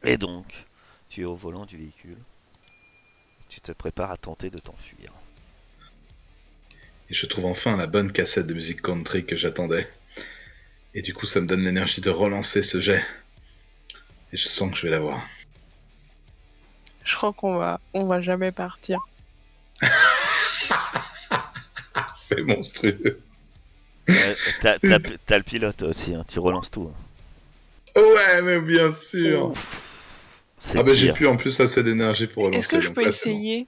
Et donc, tu es au volant du véhicule. Tu te prépares à tenter de t'enfuir. Et je trouve enfin la bonne cassette de musique country que j'attendais. Et du coup, ça me donne l'énergie de relancer ce jet. Et je sens que je vais l'avoir. Je crois qu'on va jamais partir. C'est monstrueux. T'as le pilote aussi, hein, tu relances tout. Hein. Ouais, mais bien sûr. Ouf, c'est Ah bah j'ai pire. plus en plus assez d'énergie pour Est-ce que relancer, je donc peux là c'est bon. essayer?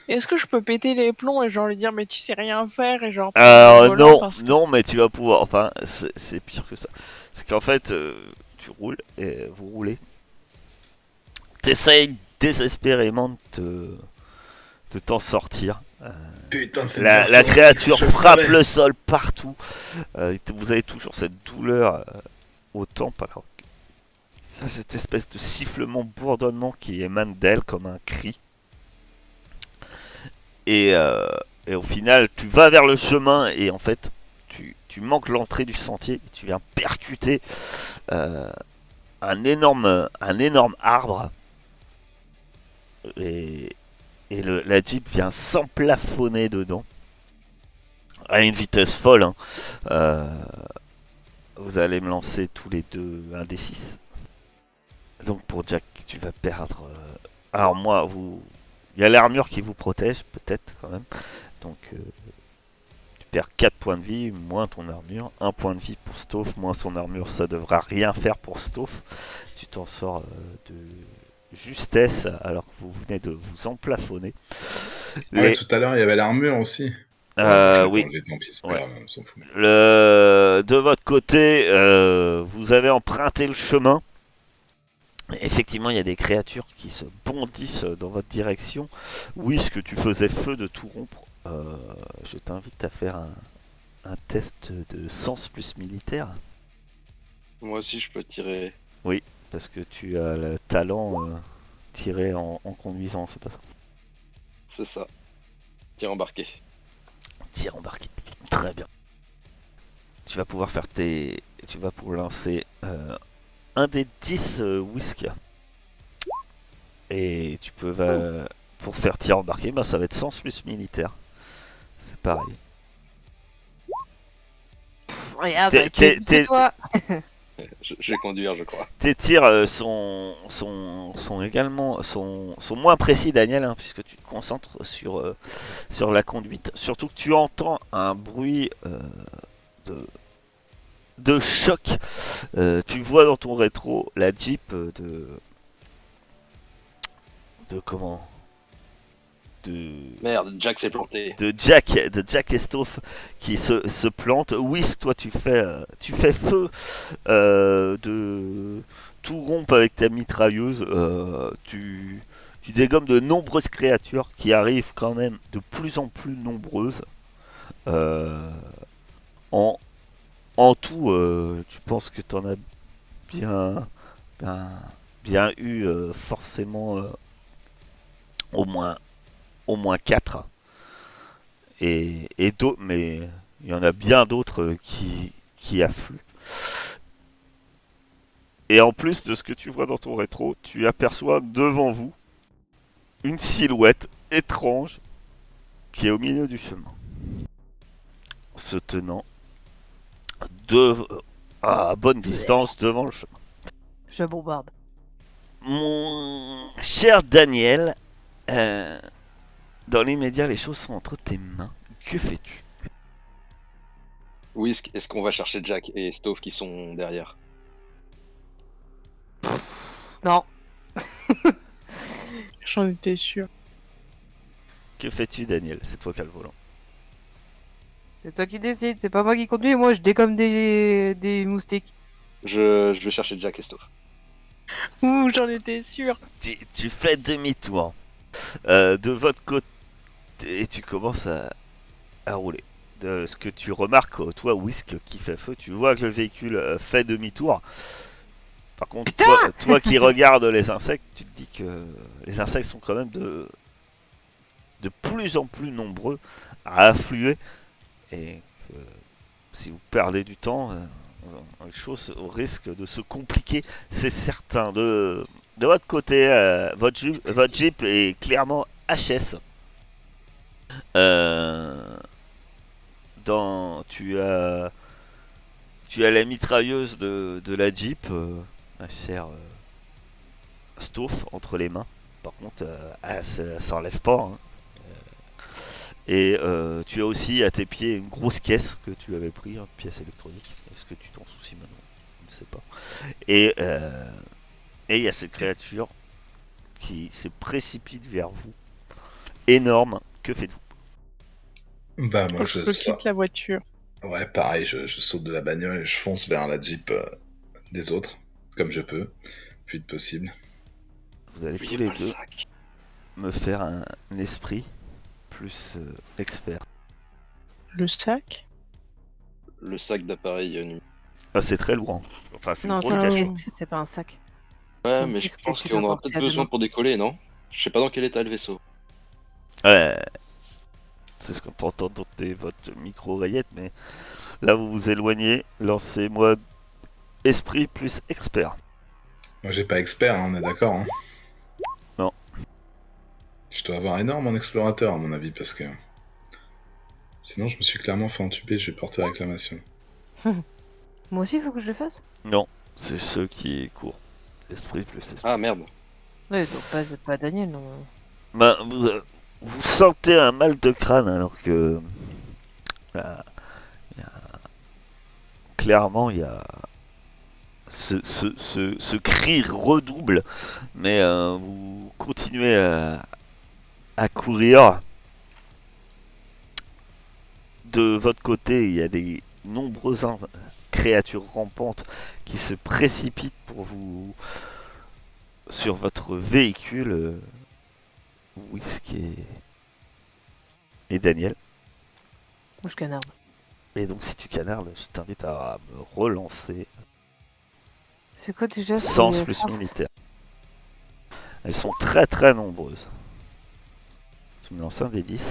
Est-ce que je peux péter les plombs et genre lui dire mais tu sais rien faire et genre prendre le volant Non, parce que... non, mais tu vas pouvoir. Enfin, c'est pire que ça. C'est qu'en fait, tu roules et vous roulez. T'essayes désespérément de t'en sortir. Putain, cette La version remix, créature je le frappe savais. le sol partout. Vous avez toujours cette douleur aux tempes. Alors, cette espèce de sifflement, bourdonnement qui émane d'elle comme un cri. Et, euh, et au final, tu vas vers le chemin et en fait, tu manques l'entrée du sentier. Et tu viens percuter euh, un énorme arbre. Et, la Jeep vient s'emplafonner dedans à une vitesse folle. Hein. Euh, vous allez me lancer tous les deux un des 6. Donc pour Jack, tu vas perdre. Alors moi, il y a l'armure qui vous protège, peut-être quand même. Donc tu perds 4 points de vie, moins ton armure. Un point de vie pour Stauff, moins son armure. Ça devra rien faire pour Stauff. Tu t'en sors de justesse alors que vous venez de vous emplafonner. Ah ouais, Les, tout à l'heure il y avait l'armure aussi. Ouais, bon, je l'ai pas oui, enlevé, tant pis, c'est pas ouais. grave, on s'en fout. De votre côté, vous avez emprunté le chemin. Effectivement, il y a des créatures qui se bondissent dans votre direction. Oui, ce que tu faisais feu de tout rompre. Je t'invite à faire un test de sens plus militaire. Moi aussi, je peux tirer. Oui, parce que tu as le talent tiré en conduisant, c'est pas ça. C'est ça. Tir embarqué. Tir embarqué. Très bien. Tu vas pouvoir faire tes. Tu vas pouvoir lancer un des 10 whisky. Et tu peux. Pour faire tir embarqué, bah, ça va être sens plus militaire. C'est pareil. Regarde, c'est toi. Je vais conduire, je crois. Tes tirs sont également sont moins précis, Daniel, hein, puisque tu te concentres sur la conduite. Surtout que tu entends un bruit de, de choc. Tu vois dans ton rétro la Jeep de comment Merde, Jack s'est planté. de Jack Estophe qui se plante. Whisk, toi tu fais feu de tout rompre avec ta mitrailleuse. Tu dégommes de nombreuses créatures qui arrivent quand même de plus en plus nombreuses. Euh, en, en tout, tu penses que tu en as bien, bien, bien eu forcément au moins au moins 4. Et d'autres, mais il y en a bien d'autres qui affluent. Et en plus de ce que tu vois dans ton rétro, tu aperçois devant vous une silhouette étrange qui est au milieu du chemin, se tenant de, à bonne distance devant le chemin. Je bombarde. Mon cher Daniel, dans l'immédiat, les choses sont entre tes mains. Que fais-tu? Oui, est-ce qu'on va chercher Jack et Stove qui sont derrière? Non. J'en étais sûr. Que fais-tu, Daniel? C'est toi qui as le volant. C'est toi qui décides, c'est pas moi qui conduis, moi je décomme des moustiques. Je vais chercher Jack et Stove. Ouh, j'en étais sûr. Tu fais demi-tour de votre côté et tu commences à rouler. De ce que tu remarques, toi, Whisk, qui fait feu, tu vois que le véhicule fait demi-tour. Par contre, toi qui regardes les insectes, tu te dis que les insectes sont quand même de plus en plus nombreux à affluer et que si vous perdez du temps, les choses risquent de se compliquer, c'est certain. de votre côté, votre Jeep est clairement HS. Tu as la mitrailleuse de la Jeep, ma chère Stouff, entre les mains. Par contre, elle s'enlève pas. Hein. Et tu as aussi à tes pieds une grosse caisse que tu avais pris, une pièce électronique. Est-ce que tu t'en soucies maintenant? Je ne sais pas. Et il y a cette créature qui se précipite vers vous. Énorme. Que faites-vous? Bah, moi, Faut que je quitte la voiture. Ouais, pareil, je saute de la bagnole et je fonce vers la Jeep des autres, comme je peux, le plus vite possible. Vous allez Oui, tous les pas le deux sac. me faire un esprit plus expert. Le sac? Le sac d'appareil numérique. Ah, c'est très lourd. Hein. Enfin, c'est une Non, grosse c'est cache. une caisse, c'est pas un sac. C'est Ouais, une mais je caisse que pense tu qu'on dois aura porter peut-être à deux besoin mains. pour décoller, non? Je sais pas dans quel état est le vaisseau. Ouais. C'est ce qu'on t'entend dans votre micro-oreillette, mais là vous vous éloignez. Lancez-moi esprit plus expert. Moi, j'ai pas expert, hein, on est d'accord. Hein. Non. Je dois avoir énorme en explorateur, à mon avis, parce que... Sinon, je me suis clairement fait entuber, je vais porter réclamation. Moi aussi, il faut que je le fasse. Non, c'est ceux qui courent. Esprit plus esprit. Ah merde. Ouais, donc pas Daniel, non. Ben, vous sentez un mal de crâne alors que... là, clairement, il y a... Ce cri redouble, mais vous continuez à courir. De votre côté, il y a des nombreuses créatures rampantes qui se précipitent pour vous sur votre véhicule. Whisky et Daniel. Moi, je canarde. Et donc, si tu canardes, je t'invite à me relancer C'est quoi déjà sens c'est plus force militaire. Elles sont très très nombreuses. Tu me lances un des 10.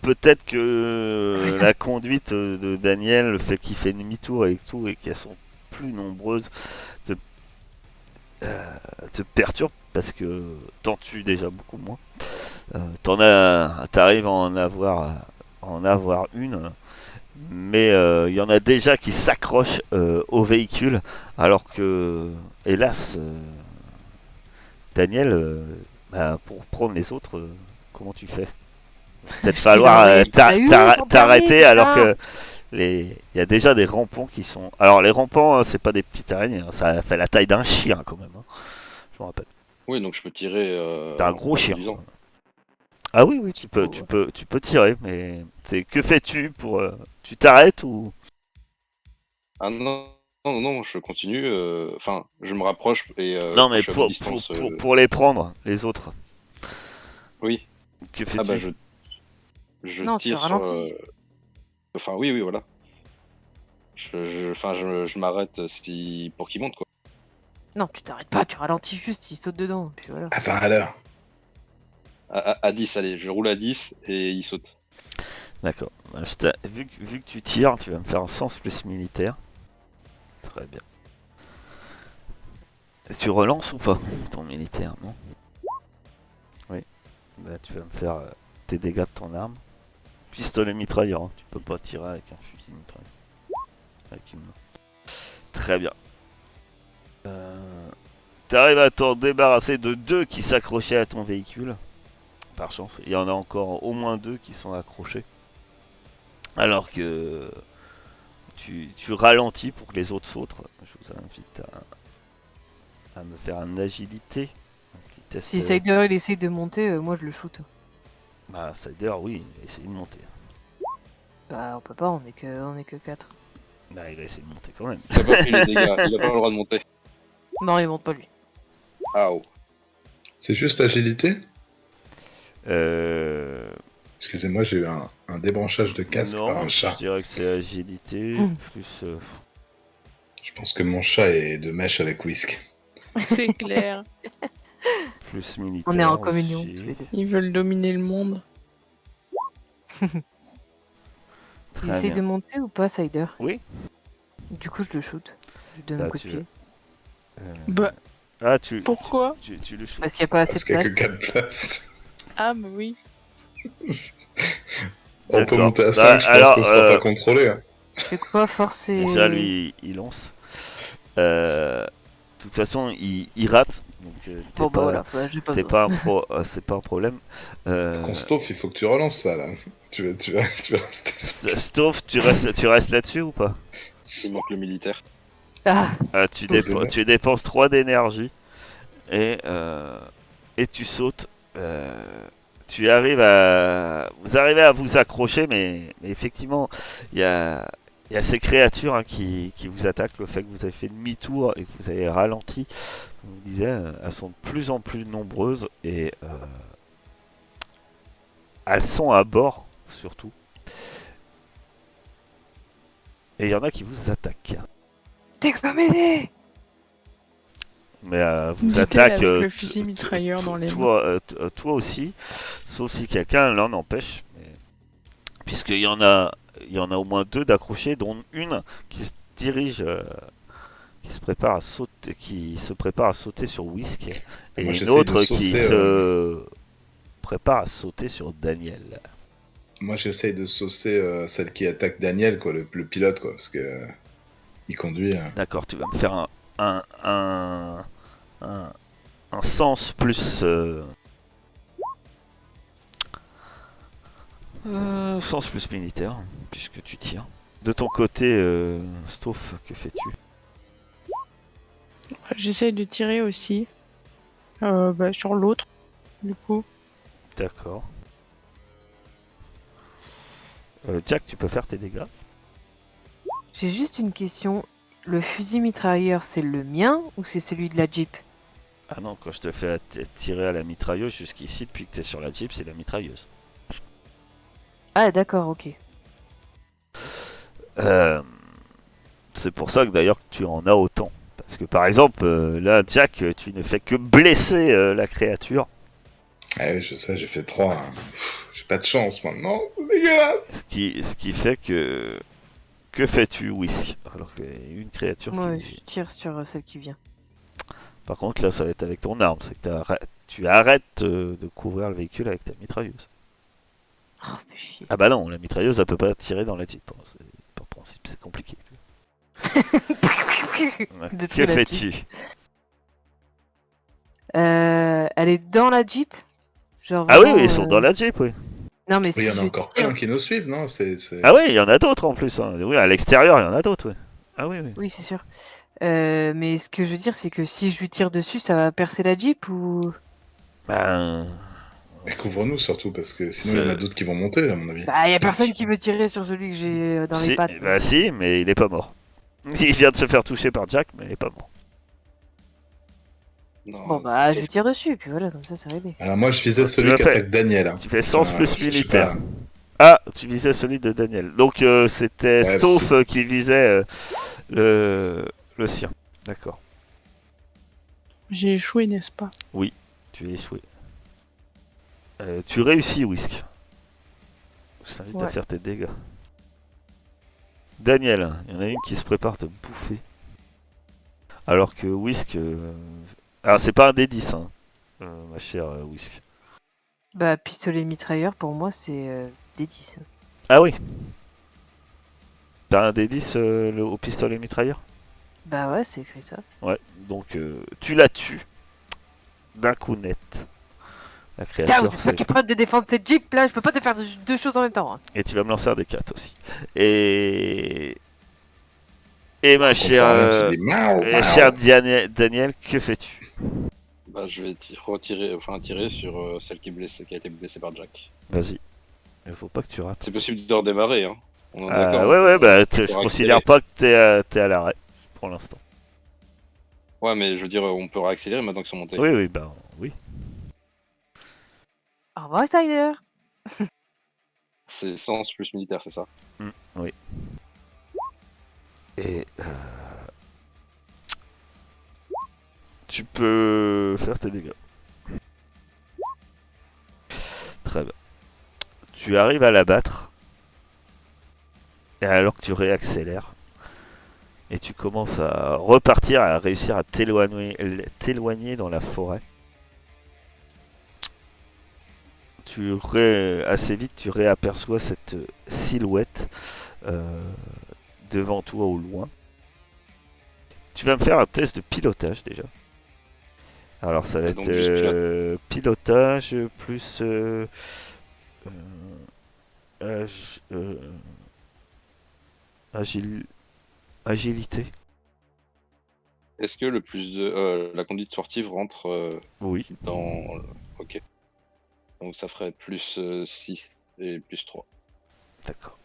Peut-être que la conduite de Daniel, le fait qu'il fait demi-tour et tout, et qu'elles sont plus nombreuses, te perturbe parce que t'en tues déjà beaucoup moins. T'arrives à en avoir une, mais il y en a déjà qui s'accrochent au véhicule, alors que, hélas, Daniel, pour prendre les autres, comment tu fais? Peut-être falloir T'as eu ton t'arrêter permis, alors putain. que il y a déjà des rampants qui sont. Alors les rampants, hein, c'est pas des petites araignées, hein, ça fait la taille d'un chien quand même. Hein, je me rappelle. Oui, donc je peux tirer. T'es un gros en chien. conduisant. Ah oui, oui, tu peux tirer, mais c'est que fais-tu pour tu t'arrêtes ou Ah non, non, non, je continue. Enfin, je me rapproche et non quand mais je suis à distance. pour les prendre les autres. Oui. Que Ah bah fais-tu? je Non, tu tire sur. ralentis. Enfin oui, oui, voilà. Enfin, je m'arrête si pour qu'il monte quoi. Non, tu t'arrêtes pas, tu ralentis juste, il saute dedans. Puis voilà. À 20 à l'heure. À 10, allez, je roule à 10 et il saute. D'accord. Vu que tu tires, tu vas me faire un sens plus militaire. Très bien. Tu relances ou pas ton militaire, non? Oui. Bah, tu vas me faire tes dégâts de ton arme. Pistolet mitrailleur, hein. Tu peux pas tirer avec un fusil mitrailleur. Avec une main. Très bien. T'arrives à t'en débarrasser de 2 qui s'accrochaient à ton véhicule. Par chance, il y en a encore au moins 2 qui sont accrochés. Alors que tu ralentis pour que les autres sautent. Je vous invite à me faire un agilité. Un petit test. Si Sider il essaye de monter, moi je le shoot. Bah, Sider, oui, essaye de monter. Bah, on peut pas, on est que 4. Bah, il va essayer de monter quand même. Il a pas pris les dégâts, il a pas le droit de monter. Non, il monte pas lui. Ah oh. C'est juste agilité? Euh... Excusez-moi, j'ai eu un débranchage de casque par Non, un je chat. dirais que c'est agilité, plus... Je pense que mon chat est de mèche avec Whisk. C'est clair. plus militaire. On est en communion aussi. tous les deux. Ils veulent dominer le monde. Il Très essaye bien. de monter ou pas, Sider? Oui. Du coup, je le shoot. Je lui donne Là, un coup de tu pied. veux. Bah, Ah, Pourquoi? tu le shoots. Parce qu'il n'y a pas assez Parce de qu'il y a que place. 4 places. Ah, mais oui. On peut D'accord. monter à Bah, 5, je pense alors, qu'on sera pas contrôlé. Hein. Je fais quoi, force et... déjà, lui, il lance. De toute façon, il rate. Donc, Bon, bah voilà, bah, j'ai pas c'est besoin. c'est pas un problème. Constauff, il faut que tu relances ça là. Tu vas rester sur... Stove, tu restes là-dessus ou pas? Il manque le militaire. Ah, Tu dépenses 3 d'énergie et tu sautes. Vous arrivez à vous accrocher, mais effectivement, il y a ces créatures hein, qui vous attaquent. Le fait que vous avez fait demi-tour et que vous avez ralenti, comme je vous disais, elles sont de plus en plus nombreuses et elles sont à bord surtout. Et il y en a qui vous attaquent. t'es comme aidé. Mais vous Dit-elle attaquent avec le fusil mitrailleur dans les mains. toi aussi, sauf si quelqu'un l'en empêche. Puisqu'il y en a au moins 2 d'accrochés, dont une qui se dirige, qui se prépare à sauter sur Whisk, et Moi, une j'essaye de autre qui saucer, se prépare à sauter sur Daniel. Moi, j'essaye de saucer celle qui attaque Daniel, quoi, le pilote, quoi, parce que il conduit. D'accord, tu vas me faire un sens plus sens plus militaire, puisque tu tires. De ton côté, Stauff, que fais-tu? J'essaye de tirer aussi. Sur l'autre, du coup. D'accord. Jack, tu peux faire tes dégâts. J'ai juste une question. Le fusil mitrailleur, c'est le mien ou c'est celui de la Jeep? Ah non, quand je te fais tirer à la mitrailleuse jusqu'ici, depuis que tu es sur la Jeep, c'est la mitrailleuse. Ah, d'accord, ok. C'est pour ça que d'ailleurs que tu en as autant. Parce que par exemple, là, Jack, tu ne fais que blesser la créature. Ah oui, je sais, j'ai fait 3. Hein. J'ai pas de chance maintenant, c'est dégueulasse. Ce qui fait que... Que fais-tu, Whisk? Alors qu'il y a une créature Moi, qui... je tire sur celle qui vient. Par contre, là, ça va être avec ton arme. C'est que tu arrêtes de couvrir le véhicule avec ta mitrailleuse. Oh, fais chier. Ah bah non, la mitrailleuse, elle peut pas tirer dans la Jeep. Hein. Par principe, c'est compliqué. Ouais. Détruire Que la fais-tu? Elle est dans la Jeep? Genre Ah oui, vraiment, ils sont dans la Jeep, oui. Non, mais Oui, si il y en a je encore tire- plein qui nous suivent, non Ah oui, il y en a d'autres en plus. Hein. Oui, à l'extérieur, il y en a d'autres, oui. Ah oui, oui. Oui, c'est sûr. Mais ce que je veux dire, c'est que si je lui tire dessus, ça va percer la Jeep ou... Ben... Mais couvre-nous surtout, parce que sinon il y en a d'autres qui vont monter, à mon avis. Bah, y a personne qui veut tirer sur celui que j'ai dans les si, pattes. bah si, mais il est pas mort. Il vient de se faire toucher par Jack, mais il est pas mort. Non, Bon, bah, je tire dessus, et puis voilà, comme ça, c'est réglé. Alors moi, je visais Tu celui l'as qui fait. attaque Daniel. Hein. Tu fais sens plus Je sais militaire. pas. Ah, tu visais celui de Daniel. Donc c'était Ouais, Stauff qui visait le sien. D'accord. J'ai échoué, n'est-ce pas? Tu as échoué. Tu réussis, Whisk. Je t'invite à Ouais. faire tes dégâts. Daniel, il y en a une qui se prépare à te bouffer. Alors que Whisk... Alors c'est pas un D10, hein, ma chère Whisk. Bah, pistolet mitrailleur, pour moi, c'est des 10. Ah oui. T'as un D10 au pistolet mitrailleur? Bah ouais, c'est écrit ça. Ouais, donc tu la tues. D'un coup net. La Putain, créature. vous êtes pas capable de défendre cette Jeep, là, je peux pas te faire deux choses en même temps. Hein. Et tu vas me lancer un des 4 aussi. Et ma On chère, parle, tu dis, miaou, miaou. chère Daniel, que fais-tu? Bah, je vais tirer sur celle qui a été blessée par Jack. Vas-y. Il faut pas que tu rates. C'est possible de redémarrer, hein. On en est d'accord. Ouais, bah je Pour considère accélérer. pas que t'es à l'arrêt pour l'instant. Ouais, mais je veux dire, on peut réaccélérer maintenant qu'ils sont montés. Oui, bah oui. Au revoir, Snyder. C'est sens plus militaire, c'est ça. Oui. Et tu peux faire tes dégâts. Très bien. Tu arrives à l'abattre. Et alors que tu réaccélères, Et tu commences à repartir, à réussir à t'éloigner dans la forêt. Assez vite, tu réaperçois cette silhouette euh, devant toi au loin. Tu vas me faire un test de pilotage déjà. Alors ça va être Donc juste pilotage plus ag- agil- agilité. Est-ce que la conduite sportive rentre Oui, dans... Ok. Donc ça ferait plus 6 et plus 3. d'accord.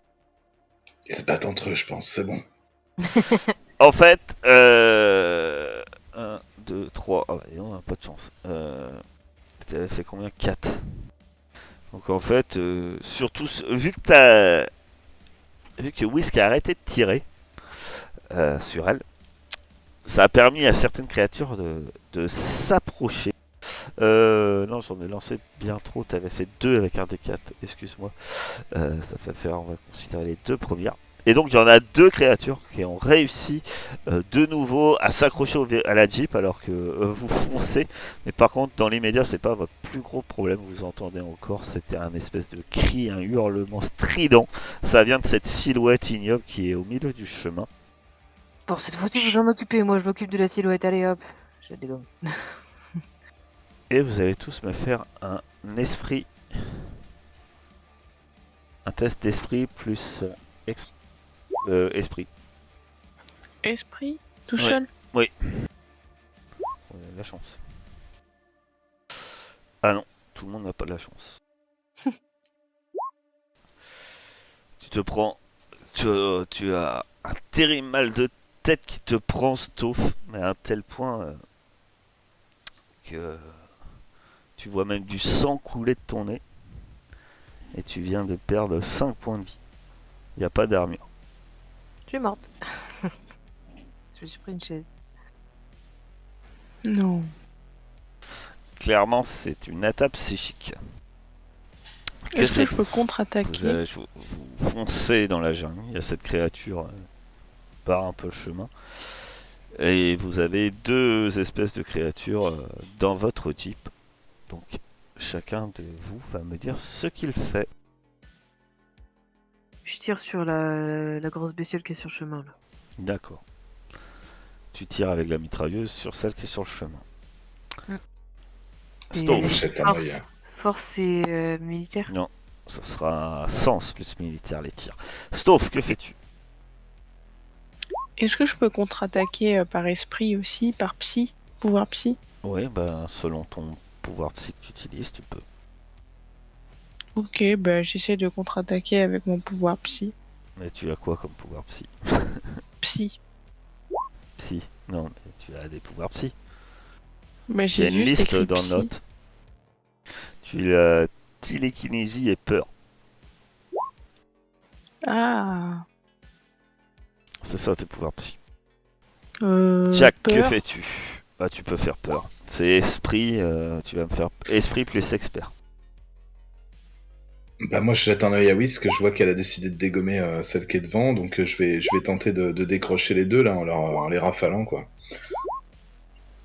Ils se battent entre eux, je pense, c'est bon. En fait, 1, 2, 3. Ah bah, on a pas de chance. T'avais fait combien? 4. Donc en fait, surtout, vu que Whisk a arrêté de tirer sur elle, ça a permis à certaines créatures de s'approcher. Non, j'en ai lancé bien trop. T'avais fait 2 avec un D4. Excuse-moi. Ça fait faire, on va considérer les 2 premières. Et donc il y en a 2 créatures qui ont réussi de nouveau à s'accrocher à la Jeep alors que vous foncez. Mais par contre, dans l'immédiat, c'est pas votre plus gros problème. Vous entendez encore, c'était un espèce de cri, un hurlement strident. Ça vient de cette silhouette ignoble qui est au milieu du chemin. Bon, cette fois-ci, vous en occupez. Moi, je m'occupe de la silhouette. Allez, hop. Je la dégomme. Et vous allez tous me faire un esprit. Un test d'esprit plus esprit. Esprit, tout Ouais. seul. La chance. Ah non, tout le monde n'a pas de la chance. Tu te prends. Tu as un terrible mal de tête qui te prend, Stouff, mais à un tel point que tu vois même du sang couler de ton nez. Et tu viens de perdre 5 points de vie. Il n'y a pas d'armure. Je suis morte. Je me suis pris une chaise. Non. Clairement, c'est une attaque psychique. Est-ce que je faites-vous? peux Vous, contre-attaquer vous foncez dans la jungle. Il y a cette créature part un peu le chemin. Et vous avez 2 espèces de créatures dans votre jeep. Donc chacun de vous va me dire ce qu'il fait. Je tire sur la grosse bestiole qui est sur le chemin, là. D'accord. Tu tires avec la mitrailleuse sur celle qui est sur le chemin. Mm. Stove. Et Jette un œil. force et militaire. Non, ça sera sens plus militaire les tirs. Stove, que fais-tu? Est-ce que je peux contre-attaquer par esprit aussi, par psy, pouvoir psy? Oui, ben selon ton pouvoir psy que tu utilises, tu peux. Ok, bah j'essaie de contre-attaquer avec mon pouvoir psy. Mais tu as quoi comme pouvoir psy? Psy. Psy. Non, mais tu as des pouvoirs psy. Bah J'ai j'ai une juste liste écrit dans psy. notes. Tu as télékinésie et peur. Ah. C'est ça tes pouvoirs psy. Jack, que Peur. fais-tu? Bah tu peux faire peur. C'est esprit, tu vas me faire esprit plus expert. Bah moi je jette un œil à Whisk, je vois qu'elle a décidé de dégommer celle qui est devant, donc je vais tenter de décrocher les deux là en les rafalant quoi.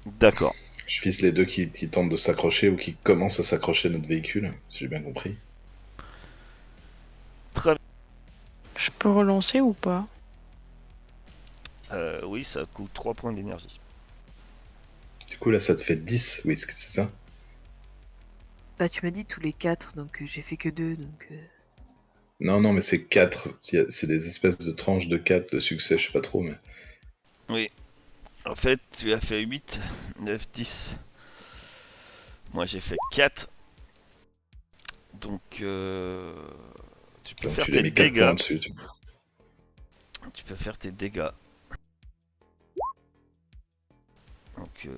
D'accord. Je vise les deux qui tentent de s'accrocher ou qui commencent à s'accrocher à notre véhicule, si j'ai bien compris. Très bien. Je peux relancer ou pas? Oui, ça te coûte 3 points d'énergie. Du coup là ça te fait 10 Whisk, c'est ça? Bah, tu m'as dit tous les 4, donc j'ai fait que 2, donc... Non mais c'est 4, c'est des espèces de tranches de 4 de succès, je sais pas trop mais... Oui. En fait, tu as fait 8, 9, 10. Moi j'ai fait 4. Donc tu peux Donc faire tu l'as tes mis 4 points dégâts. dessus. Tu peux faire tes dégâts. Donc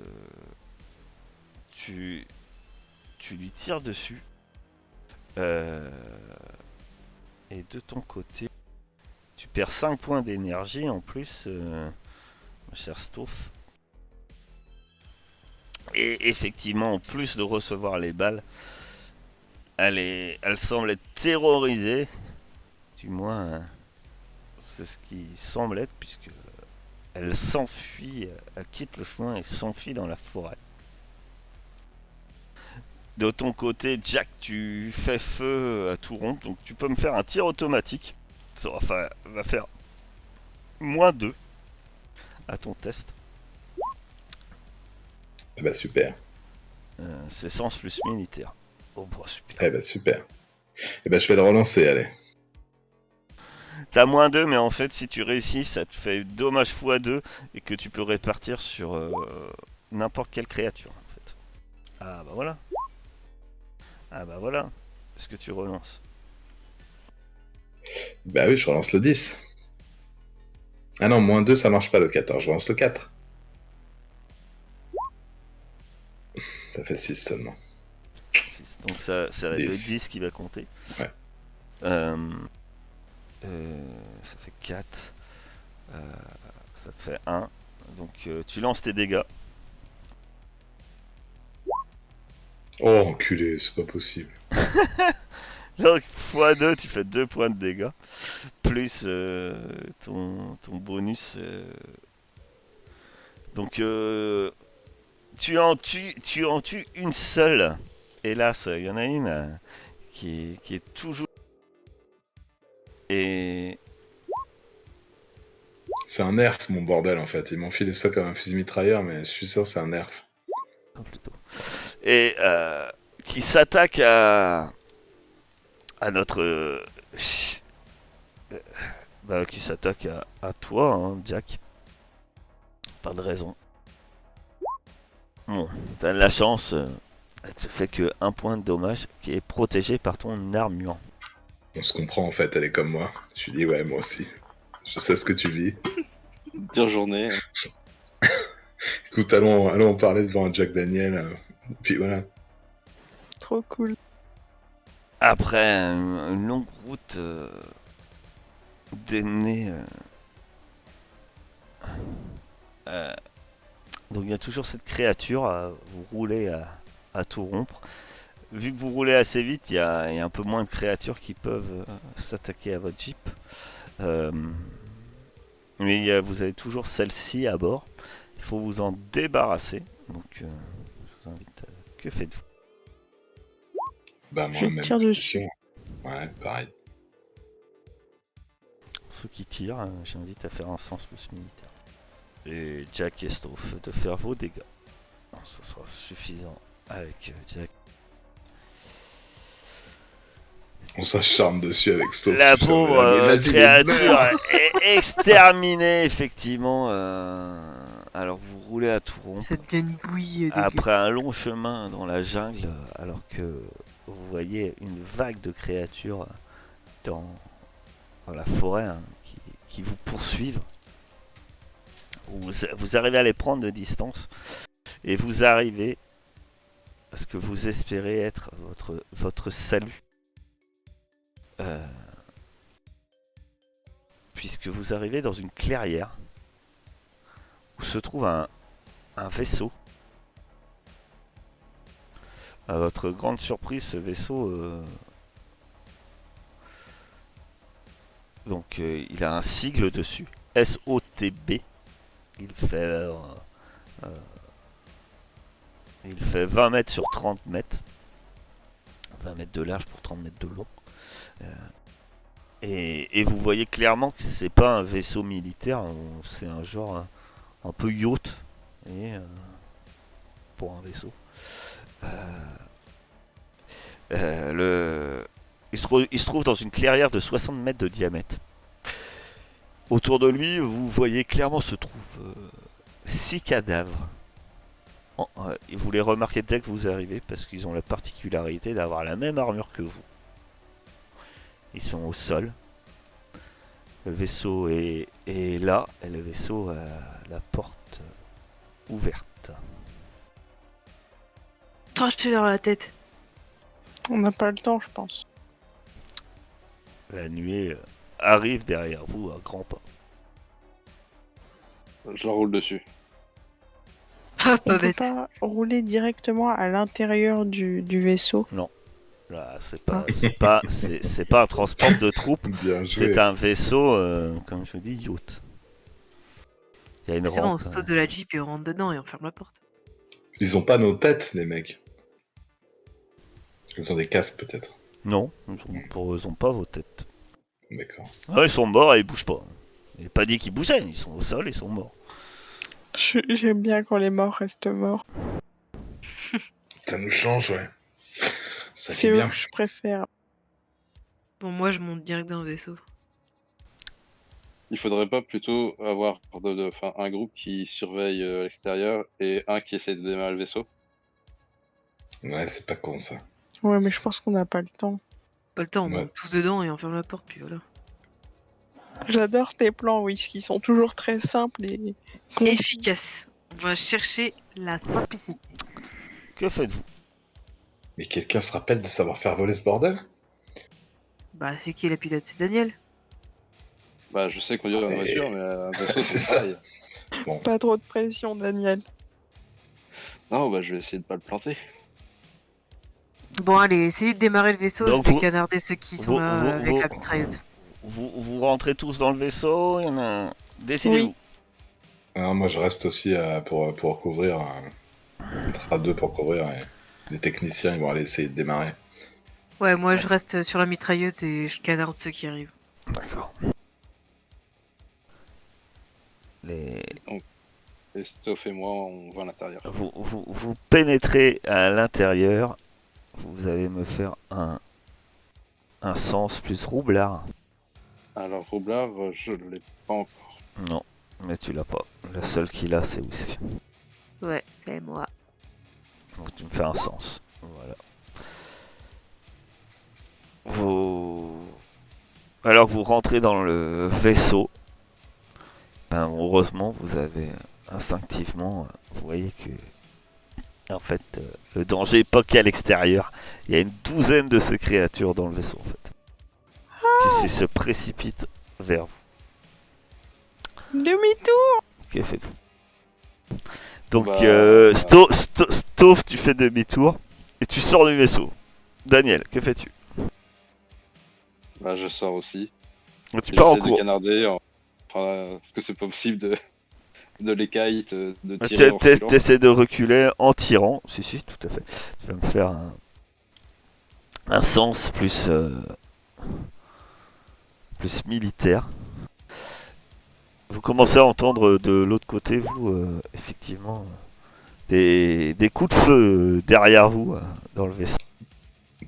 tu lui tires dessus. Et de ton côté, tu perds 5 points d'énergie en plus, mon cher Stouff. Et effectivement, en plus de recevoir les balles, elle semble être terrorisée. Du moins, c'est ce qui semble être, puisque Elle s'enfuit, elle quitte le chemin et s'enfuit dans la forêt. De ton côté, Jack, tu fais feu à tout rompre, donc tu peux me faire un tir automatique. Ça va faire -2 à ton test. Eh bah super. C'est sens plus militaire. Oh, bah, super. Eh bah super. Eh bah je vais le relancer, allez. T'as -2, mais en fait, si tu réussis, ça te fait dommage x2 et que tu peux répartir sur n'importe quelle créature. En fait. Ah bah voilà. Ah bah voilà. Est-ce que tu relances? Bah oui, je relance le 10. Ah non, -2, ça marche pas le 14, je relance le 4. Ça fait 6 seulement. Donc ça va être le 10. 10 qui va compter. Ouais. Ça fait 4. Ça te fait 1. Donc tu lances tes dégâts. Oh, enculé, c'est pas possible. Donc x2, tu fais 2 points de dégâts. Plus ton bonus. Donc tu en tues une seule. Hélas, il y en a une qui est toujours. Et C'est un nerf, mon bordel, en fait. Ils m'ont filé ça comme un fusil mitrailleur, mais je suis sûr que c'est un nerf. plutôt. Et qui s'attaque à notre qui s'attaque à toi, hein, Jack. Pas de raison. Bon, t'as de la chance. Elle te fait que 1 point de dommage qui est protégé par ton armure. On se comprend, en fait, elle est comme moi. Je lui dis, ouais, moi aussi. Je sais ce que tu vis. Dure journée. Écoute, allons en parler devant un Jack Daniel. Puis voilà. Trop cool. Après une longue route démenée. Donc il y a toujours cette créature, vous roulez à tout rompre. Vu que vous roulez assez vite, il y a un peu moins de créatures qui peuvent s'attaquer à votre jeep. Mais vous avez toujours celle-ci à bord. Il faut vous en débarrasser. Donc je vous invite. Que faites-vous? Bah, moi, Je même tire dessus. question. Ouais, pareil. Ceux qui tirent, j'invite à faire un sens plus militaire. Et Jack et Stauff de faire vos dégâts. Non, ça sera suffisant avec Jack. On s'acharne dessus avec Stop. La pauvre créature est exterminée, effectivement. Alors que vous roulez à tout rompre. Ça devient une bouillie dégueu. Après un long chemin dans la jungle, alors que vous voyez une vague de créatures dans la forêt hein, qui vous poursuivent. Vous arrivez à les prendre de distance et vous arrivez à ce que vous espérez être votre salut. Puisque vous arrivez dans une clairière où se trouve un vaisseau. À votre grande surprise, ce vaisseau, il a un sigle dessus, SOTB. Il fait 20 mètres sur 30 mètres. 20 mètres de large pour 30 mètres de long. Et vous voyez clairement que c'est pas un vaisseau militaire, c'est un genre un peu yacht pour un vaisseau. Il se trouve dans une clairière de 60 mètres de diamètre. Autour de lui, vous voyez clairement se trouvent 6 cadavres. Vous les remarquez dès que vous arrivez parce qu'ils ont la particularité d'avoir la même armure que vous. Ils sont au sol. Le vaisseau est là et le vaisseau a la porte ouverte. Tranchez-leur la tête. On n'a pas le temps, je pense. La nuée arrive derrière vous à grands pas. Je la roule dessus. Ah, On pas peut bête. pas rouler directement à l'intérieur du vaisseau. Là, c'est pas un transport de troupes, Bien joué. c'est un vaisseau, comme je vous dis, yacht. Il y a une C'est bon, on rampe. saute de la Jeep et on rentre dedans et on ferme la porte. Ils ont pas nos têtes, les mecs. Ils ont des casques, peut-être. Non, ils ont pas vos têtes. D'accord. Ah, ils sont morts et ils bougent pas. Il n'est pas dit qu'ils bougeaient, ils sont au sol, ils sont morts. J'aime bien quand les morts restent morts. Ça nous change, ouais. Ça C'est fait eux bien. que je préfère. Bon, moi, je monte direct dans le vaisseau. Il faudrait pas plutôt avoir un groupe qui surveille à l'extérieur et un qui essaie de démarrer le vaisseau? Ouais, c'est pas con, ça. Ouais, mais je pense qu'on n'a pas le temps. Pas le temps, on Ouais. monte tous dedans et on ferme la porte, puis voilà. J'adore tes plans, Whisky. Ils sont toujours très simples et Efficace. On va chercher la simplicité. Que faites-vous? Mais quelqu'un se rappelle de savoir faire voler ce bordel? Bah, c'est qui la pilote? C'est Daniel. Bah, je sais conduire une Et- voiture, mais un vaisseau, C'est c'est ça. pareil. Bon, pas trop de pression, Daniel. Non, bah, je vais essayer de pas le planter. Bon, allez, essayez de démarrer le vaisseau. Donc je vais vous- canarder ceux qui sont là avec la mitrailleuse. Vous rentrez tous dans le vaisseau, il y en a... Décidez-vous. alors moi je reste aussi pour couvrir. On sera deux pour couvrir et les techniciens ils vont aller essayer de démarrer. Ouais, moi, je reste sur la mitrailleuse et je canarde ceux qui arrivent. D'accord. Les... Et Stoph et moi, on va à l'intérieur. Vous pénétrez à l'intérieur. Vous allez me faire un sens plus roublard. Alors, Roublard, je l'ai pas encore. Non, mais tu l'as pas. Le seul qui l'a, c'est Whisk. Ouais, c'est moi. Donc tu me fais un sens. Voilà. Vous... Alors que vous rentrez dans le vaisseau, ben, heureusement, vous avez instinctivement, vous voyez que, en fait, le danger n'est pas qu'à l'extérieur. Il y a une douzaine de ces créatures dans le vaisseau, en fait, qui se précipitent vers vous. Demi-tour. Que faites-vous? Donc, Bah, Stoph, tu fais demi-tour et tu sors du vaisseau. Daniel, que fais-tu? Bah, je sors aussi. Tu pars en J'essaie de cours. canarder. Enfin, parce que c'est pas possible de les kites, de tirer en reculant. T'essaies de reculer en tirant. Si, tout à fait. Tu vas me faire un sens plus militaire. Vous commencez à entendre de l'autre côté, vous, effectivement, des coups de feu derrière vous, dans le vaisseau.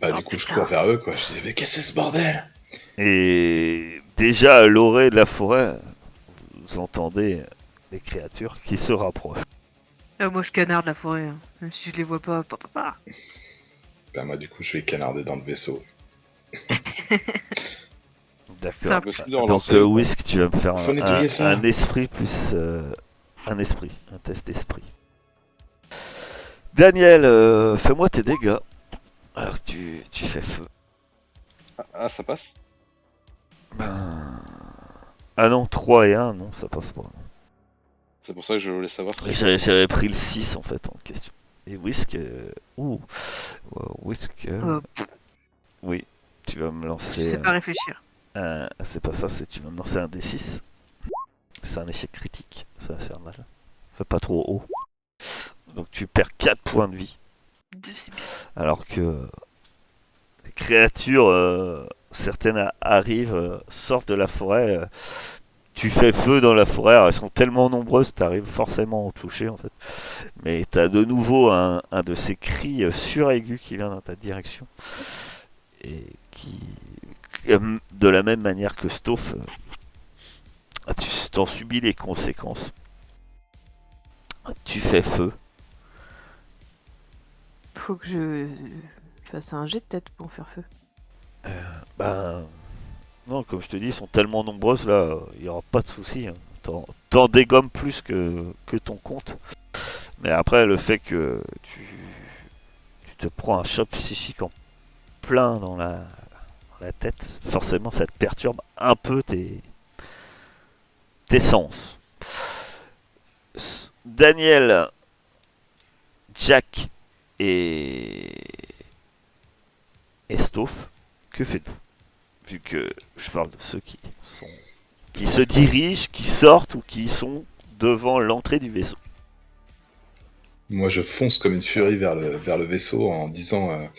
Bah Oh, du coup je putain. cours vers eux quoi. Je dis mais qu'est-ce que c'est ce bordel? Et déjà à l'orée de la forêt, vous entendez des créatures qui se rapprochent. Moi, je canarde la forêt. Hein. Même si je les vois pas. Bah moi du coup je vais canarder dans le vaisseau. D'accord. Ça- Impossible de Donc relancer. Whisk, tu vas me faire Faut nettoyer ça. un esprit plus un test d'esprit. Daniel, fais-moi tes dégâts. Alors que tu fais feu. Ah, ça passe? Ben... Ah non, 3 et 1, non, ça passe pas. C'est pour ça que je voulais savoir si... J'avais pris le 6 en fait en question. Et Whisk, Whisk, oui, tu vas me Je lancer. sais pas réfléchir. C'est pas ça, c'est tu vas me lancer un D6. C'est un échec critique, ça va faire mal. Fais pas trop haut. Donc tu perds 4 points de vie. 2, c'est bien. Alors que les créatures, certaines arrivent, sortent de la forêt. Tu fais feu dans la forêt, alors elles sont tellement nombreuses, tu arrives forcément à en toucher en fait. Mais tu as de nouveau un de ces cris suraigus qui vient dans ta direction. Et qui, de la même manière que Stoph, tu t'en subis les conséquences. Tu fais feu. Faut que je fasse un jet de tête pour faire feu. Ben, non, comme je te dis, ils sont tellement nombreuses là, il n'y aura pas de souci. Hein. T'en dégommes plus que ton compte. Mais après, le fait que tu te prends un choc psychique en plein dans la tête, forcément ça te perturbe un peu tes sens. Daniel, Jack et Stoph, que faites-vous? Vu que je parle de ceux qui se dirigent, qui sortent ou qui sont devant l'entrée du vaisseau. Moi, je fonce comme une furie vers le vaisseau en disant,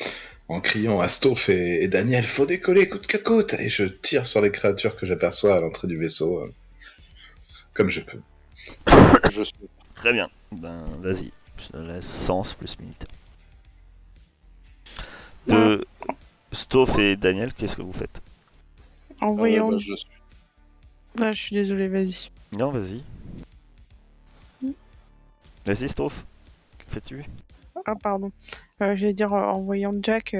en criant à Stoph et Daniel, faut décoller coûte que coûte. Et je tire sur les créatures que j'aperçois à l'entrée du vaisseau, comme je peux. Je suis. Très bien. Ben, vas-y. Je te laisse sens plus militaire. De Stoph et Daniel, qu'est-ce que vous faites? En voyant. Je suis. Ah, je suis désolée, vas-y. Non, vas-y. Vas-y, Stoph. Que fais-tu? Ah, pardon. J'allais dire, en voyant Jack,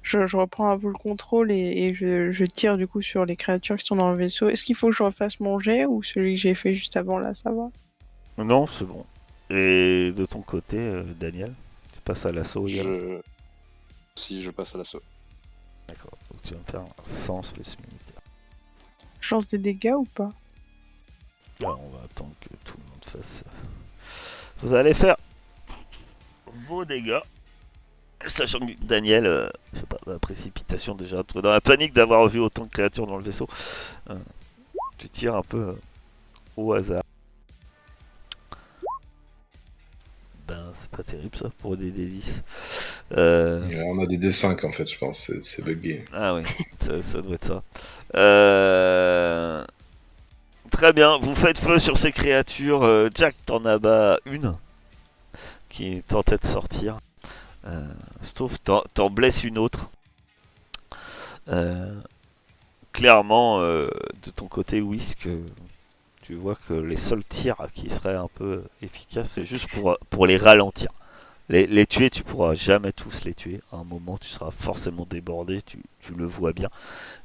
je reprends un peu le contrôle et je tire du coup sur les créatures qui sont dans le vaisseau. Est-ce qu'il faut que je refasse mon jet ou celui que j'ai fait juste avant là, ça va? Non, c'est bon. Et de ton côté, Daniel, tu passes à l'assaut également. Si je passe à l'assaut. D'accord. Donc tu vas me faire un sens plus militaire. Je lance des dégâts ou pas? Alors on va attendre que tout le monde fasse. Vous allez faire vos dégâts. Sachant que Daniel, je sais pas, dans la précipitation déjà, dans la panique d'avoir vu autant de créatures dans le vaisseau, tu tires un peu au hasard. Ben, c'est pas terrible ça pour des D10. On a des D5 en fait, je pense, c'est buggé. Ah oui, ça doit être ça. Très bien, vous faites feu sur ces créatures. Jack, t'en abats une qui tentait de sortir. Stoph, t'en blesses une autre. Clairement, de ton côté, Whisk, tu vois que les seuls tirs qui seraient un peu efficaces, c'est juste pour les ralentir. Les tuer, tu pourras jamais tous les tuer. À un moment, tu seras forcément débordé, tu le vois bien.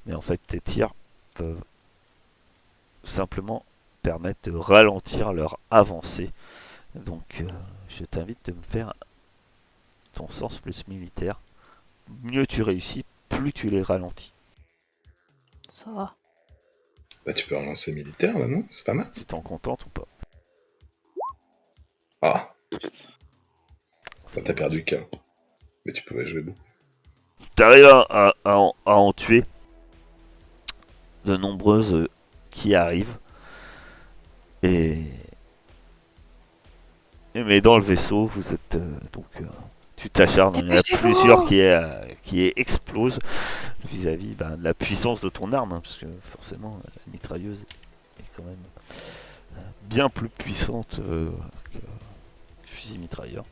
Mais en fait, tes tirs peuvent simplement permettre de ralentir leur avancée. Donc, je t'invite de me faire ton sens plus militaire. Mieux tu réussis, plus tu les ralentis. Ça va. Bah, tu peux relancer militaire là, non? C'est pas mal. Tu t'en contentes ou pas? Ah, bah, t'as perdu qu'un. Mais tu pouvais jouer beaucoup. T'arrives à en tuer de nombreuses qui arrivent. Mais dans le vaisseau, vous êtes tu t'acharnes, il y en a Dépêchez-vous plusieurs qui explosent vis-à-vis de la puissance de ton arme, hein, parce que forcément la mitrailleuse est quand même bien plus puissante que le fusil mitrailleur.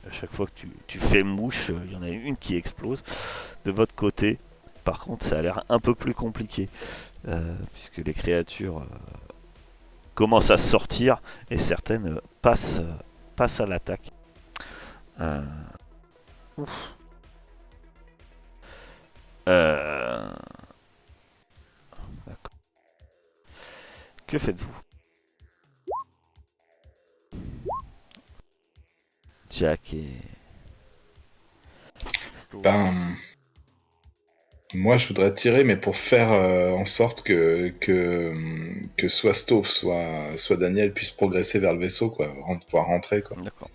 À chaque fois que tu fais mouche, il y en a une qui explose. De votre côté, par contre, ça a l'air un peu plus compliqué, puisque les créatures commencent à sortir et certaines passent à l'attaque. Ouf. D'accord. Que faites-vous? Jack et... Ben, moi je voudrais tirer, mais pour faire en sorte que soit Stoph, soit Daniel puissent progresser vers le vaisseau, quoi, pouvoir rentrer, quoi. D'accord.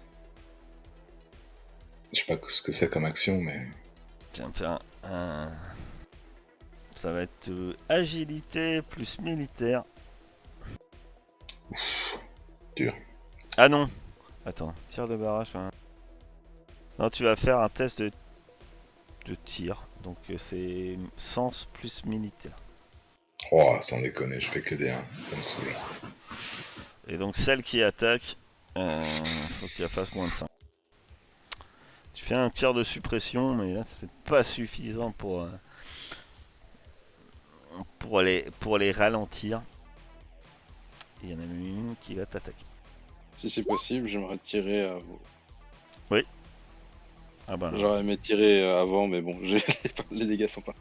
Je sais pas ce que c'est comme action, mais... Je viens de faire un... Ça va être agilité plus militaire. Dur. Ah non. Attends, tir de barrage. Hein. Non, tu vas faire un test de tir. Donc c'est sens plus militaire. Oh, sans déconner, je fais que des 1, ça me saoule. Et donc celle qui attaque, faut qu'elle fasse moins de 5. Tu fais un tir de suppression, mais là c'est pas suffisant pour les ralentir. Il y en a une qui va t'attaquer. Si c'est possible, j'aimerais tirer à vous. Ah bah, J'aurais aimé tirer avant, mais bon, les dégâts sont pas.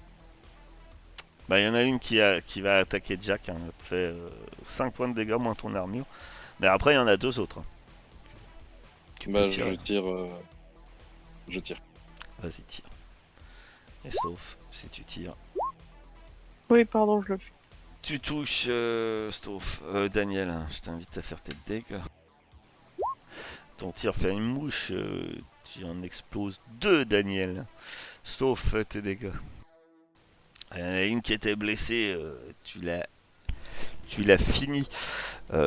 bah il y en a une qui va attaquer Jack, hein, elle te fait 5 points de dégâts moins ton armure. Mais après il y en a deux autres. Hein. Tu peux Bah, tirer. je tire. Vas-y tire. Et sauf si tu tires. Oui, pardon, je le fais. Tu touches Stoph. Daniel, hein, je t'invite à faire tes dégâts. Ton tir fait une mouche, tu en exploses 2, Daniel. Sauf tes dégâts. Il y en a une qui était blessée, tu tu l'as fini.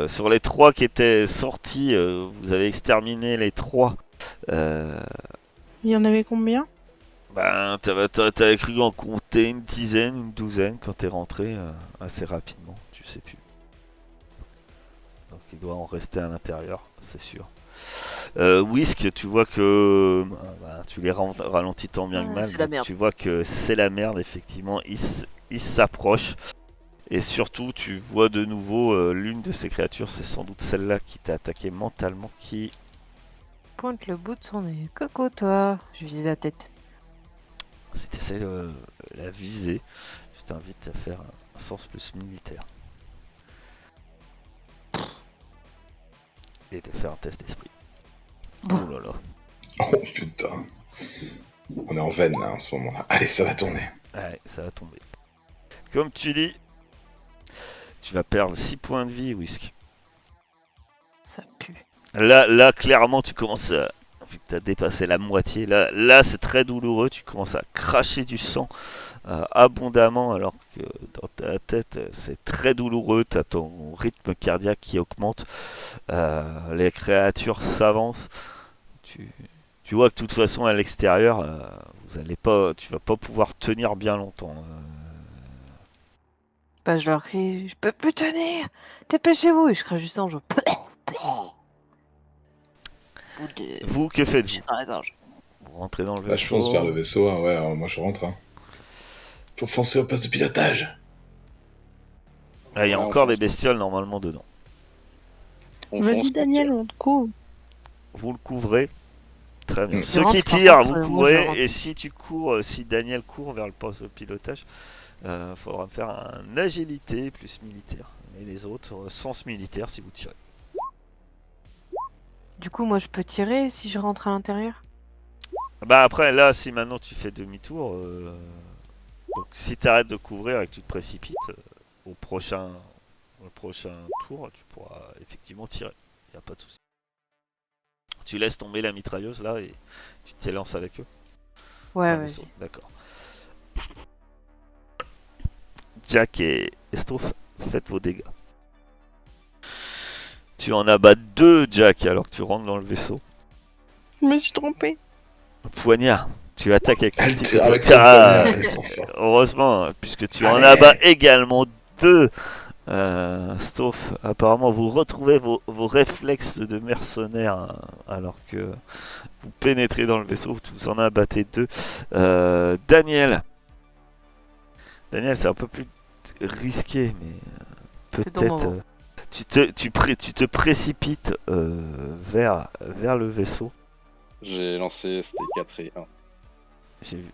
Sur les 3 qui étaient sortis, vous avez exterminé les 3. Il y en avait combien? Ben, t'avais cru en compter une dizaine, une douzaine quand t'es rentré assez rapidement, tu sais plus. Donc il doit en rester à l'intérieur, c'est sûr. Whisk, tu vois que tu les ralentis tant bien que mal. C'est la donc merde. Tu vois que c'est la merde, effectivement. Ils s'approchent. Et surtout, tu vois de nouveau l'une de ces créatures, c'est sans doute celle-là qui t'a attaqué mentalement, qui... Pointe le bout de son nez. Coco, toi. Je vise la tête. Si tu essaies de la viser, je t'invite à faire un sens plus militaire. Et de faire un test d'esprit. Bon. Oh là là. Oh putain. On est en veine là en ce moment-là. Allez, ça va tourner. Ouais, ça va tomber. Comme tu dis, tu vas perdre 6 points de vie, Whisk. Ça pue. Là, clairement, tu commences à... Vu que tu as dépassé la moitié, là c'est très douloureux. Tu commences à cracher du sang abondamment, alors que dans ta tête, c'est très douloureux. Tu as ton rythme cardiaque qui augmente. Les créatures s'avancent. Tu vois que de toute façon, à l'extérieur, tu vas pas pouvoir tenir bien longtemps. Bah, je leur crie, je peux plus tenir. Dépêchez-vous. Et je crache du sang, genre. Vous, que faites-vous? Dans la gorge. Vous rentrez dans le Bah, je vaisseau. fonce vers le vaisseau, hein, ouais, moi je rentre. Hein. Faut foncer au poste de pilotage. Ah, il y a Ouais, on encore des fonce. bestioles normalement dedans. On Vas-y fonce, Daniel, on te couvre. Vous le couvrez. Très bien. Mm. Ceux rentre, qui par tirent, contre, vous moi, je couvrez. rentre. Et si tu cours, si Daniel court vers le poste de pilotage, faudra me faire un agilité plus militaire. Et les autres, sens militaire si vous tirez. Du coup, moi, je peux tirer si je rentre à l'intérieur? Bah après, là, si maintenant tu fais demi-tour, donc si tu arrêtes de couvrir et que tu te précipites, au prochain tour, tu pourras effectivement tirer. Y a pas de souci. Tu laisses tomber la mitrailleuse là et tu t'élances avec eux. Ouais, dans le vas-y. vaisseau. D'accord. Jack et Stouff, faites vos dégâts. Tu en abats 2, Jack, alors que tu rentres dans le vaisseau. Je me suis trompé. Poignard, tu attaques avec le Elle petit tire couteau. avec son Ah, poignard, les enfants. heureusement, puisque tu en Allez. abats également 2. Stouff, apparemment vous retrouvez vos réflexes de mercenaire alors que vous pénétrez dans le vaisseau, vous en abattez 2. Daniel, c'est un peu plus risqué, mais C'est ton moment. peut-être tu te précipites vers le vaisseau. J'ai lancé, c'était 4 et 1. J'ai vu.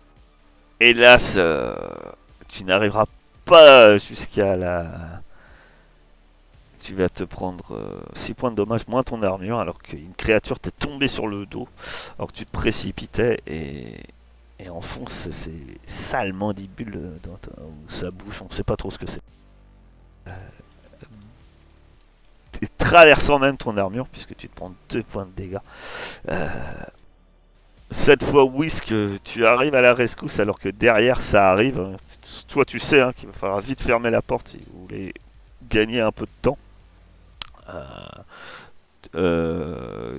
Hélas, tu n'arriveras pas jusqu'à la... Tu vas te prendre 6 points de dommage moins ton armure alors qu'une créature t'est tombée sur le dos alors que tu te précipitais et enfonce ces sales mandibules dans sa bouche, on ne sait pas trop ce que c'est. Traversant même ton armure puisque tu te prends 2 points de dégâts. Cette fois, Whisk, tu arrives à la rescousse alors que derrière ça arrive. Toi, tu sais qu'il va falloir vite fermer la porte si vous voulez gagner un peu de temps.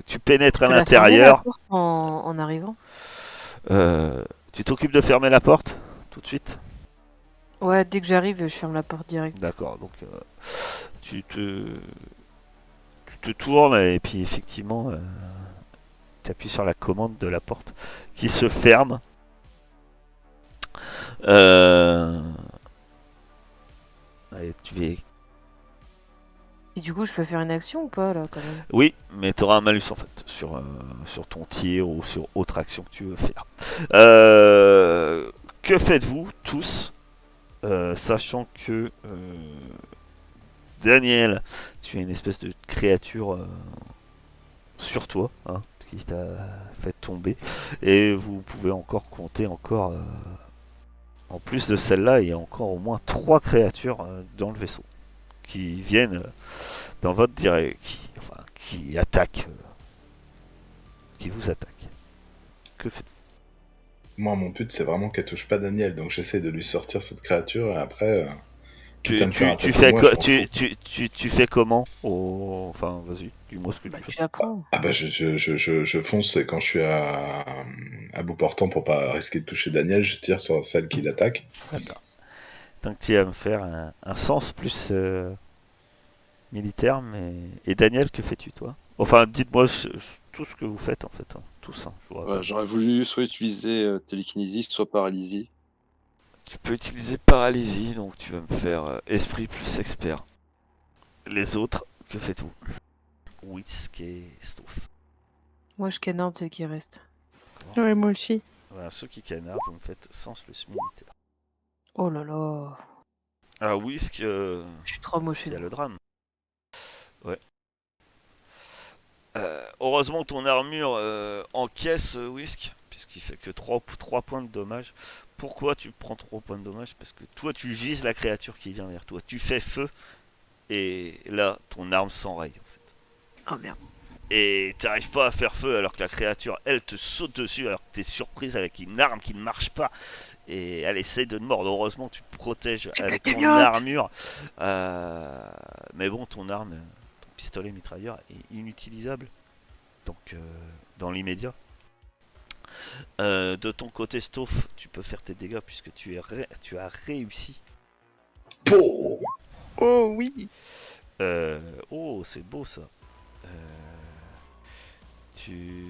Tu pénètres à Tu l'as fermé, la l'intérieur. porte en arrivant? Tu t'occupes de fermer la porte tout de suite. Ouais, dès que j'arrive, je ferme la porte direct. D'accord, donc tu te tournes et puis effectivement tu appuies sur la commande de la porte qui se ferme. Allez, Et du coup, je peux faire une action ou pas, là, quand même? Oui, mais tu auras un malus en fait sur ton tir ou sur autre action que tu veux faire. Que faites-vous tous, sachant que Daniel, tu as une espèce de créature sur toi, qui t'a fait tomber, et vous pouvez encore compter en plus de celle-là, il y a encore au moins 3 créatures dans le vaisseau qui viennent dans votre direction, qui attaquent, qui vous attaquent. Que faites-vous? Moi, mon but, c'est vraiment qu'elle touche pas Daniel, donc j'essaie de lui sortir cette créature, et après, Putain de tu pirate fais moi, co- je m'en fous. tu fais comment Enfin, vas-y, dis-moi ce que Bah, tu tu fais. l'apprends. Ah bah je fonce et quand je suis à bout portant pour pas risquer de toucher Daniel, je tire sur celle qui l'attaque. D'accord. Donc tu vas me faire un sens plus militaire, mais... Et Daniel, que fais-tu, toi? Enfin, dites-moi tout ce que vous faites, en fait. Hein. Tous, hein, je vous rappelle. J'aurais voulu soit utiliser télékinésie, soit paralysie. Tu peux utiliser paralysie, donc tu vas me faire esprit plus expert. Les autres, que fais-tu? Whisk et Stouff. Moi, je canarde celle qui reste. Ouais, moi aussi. Voilà, ceux qui canardent, vous me faites sens plus militaire. Oh là là. Ah, Whisk, Je suis trop moche. il y a le drame. Ouais. Heureusement que ton armure encaisse Whisk, puisqu'il fait que 3 points de dommage. Pourquoi tu prends 3 points de dommage? Parce que toi, tu vises la créature qui vient vers toi. Tu fais feu, et là, ton arme s'enraye, en fait. Oh merde. Et t'arrives pas à faire feu alors que la créature, elle, te saute dessus alors que t'es surprise avec une arme qui ne marche pas. Et elle essaie de te mordre. Heureusement, tu te protèges avec ton armure. Mais bon, ton arme, ton pistolet mitrailleur est inutilisable. Donc, dans l'immédiat. De ton côté, Stouff, tu peux faire tes dégâts puisque tu as réussi. Pouh Oh oui. Oh, c'est beau ça. Tu...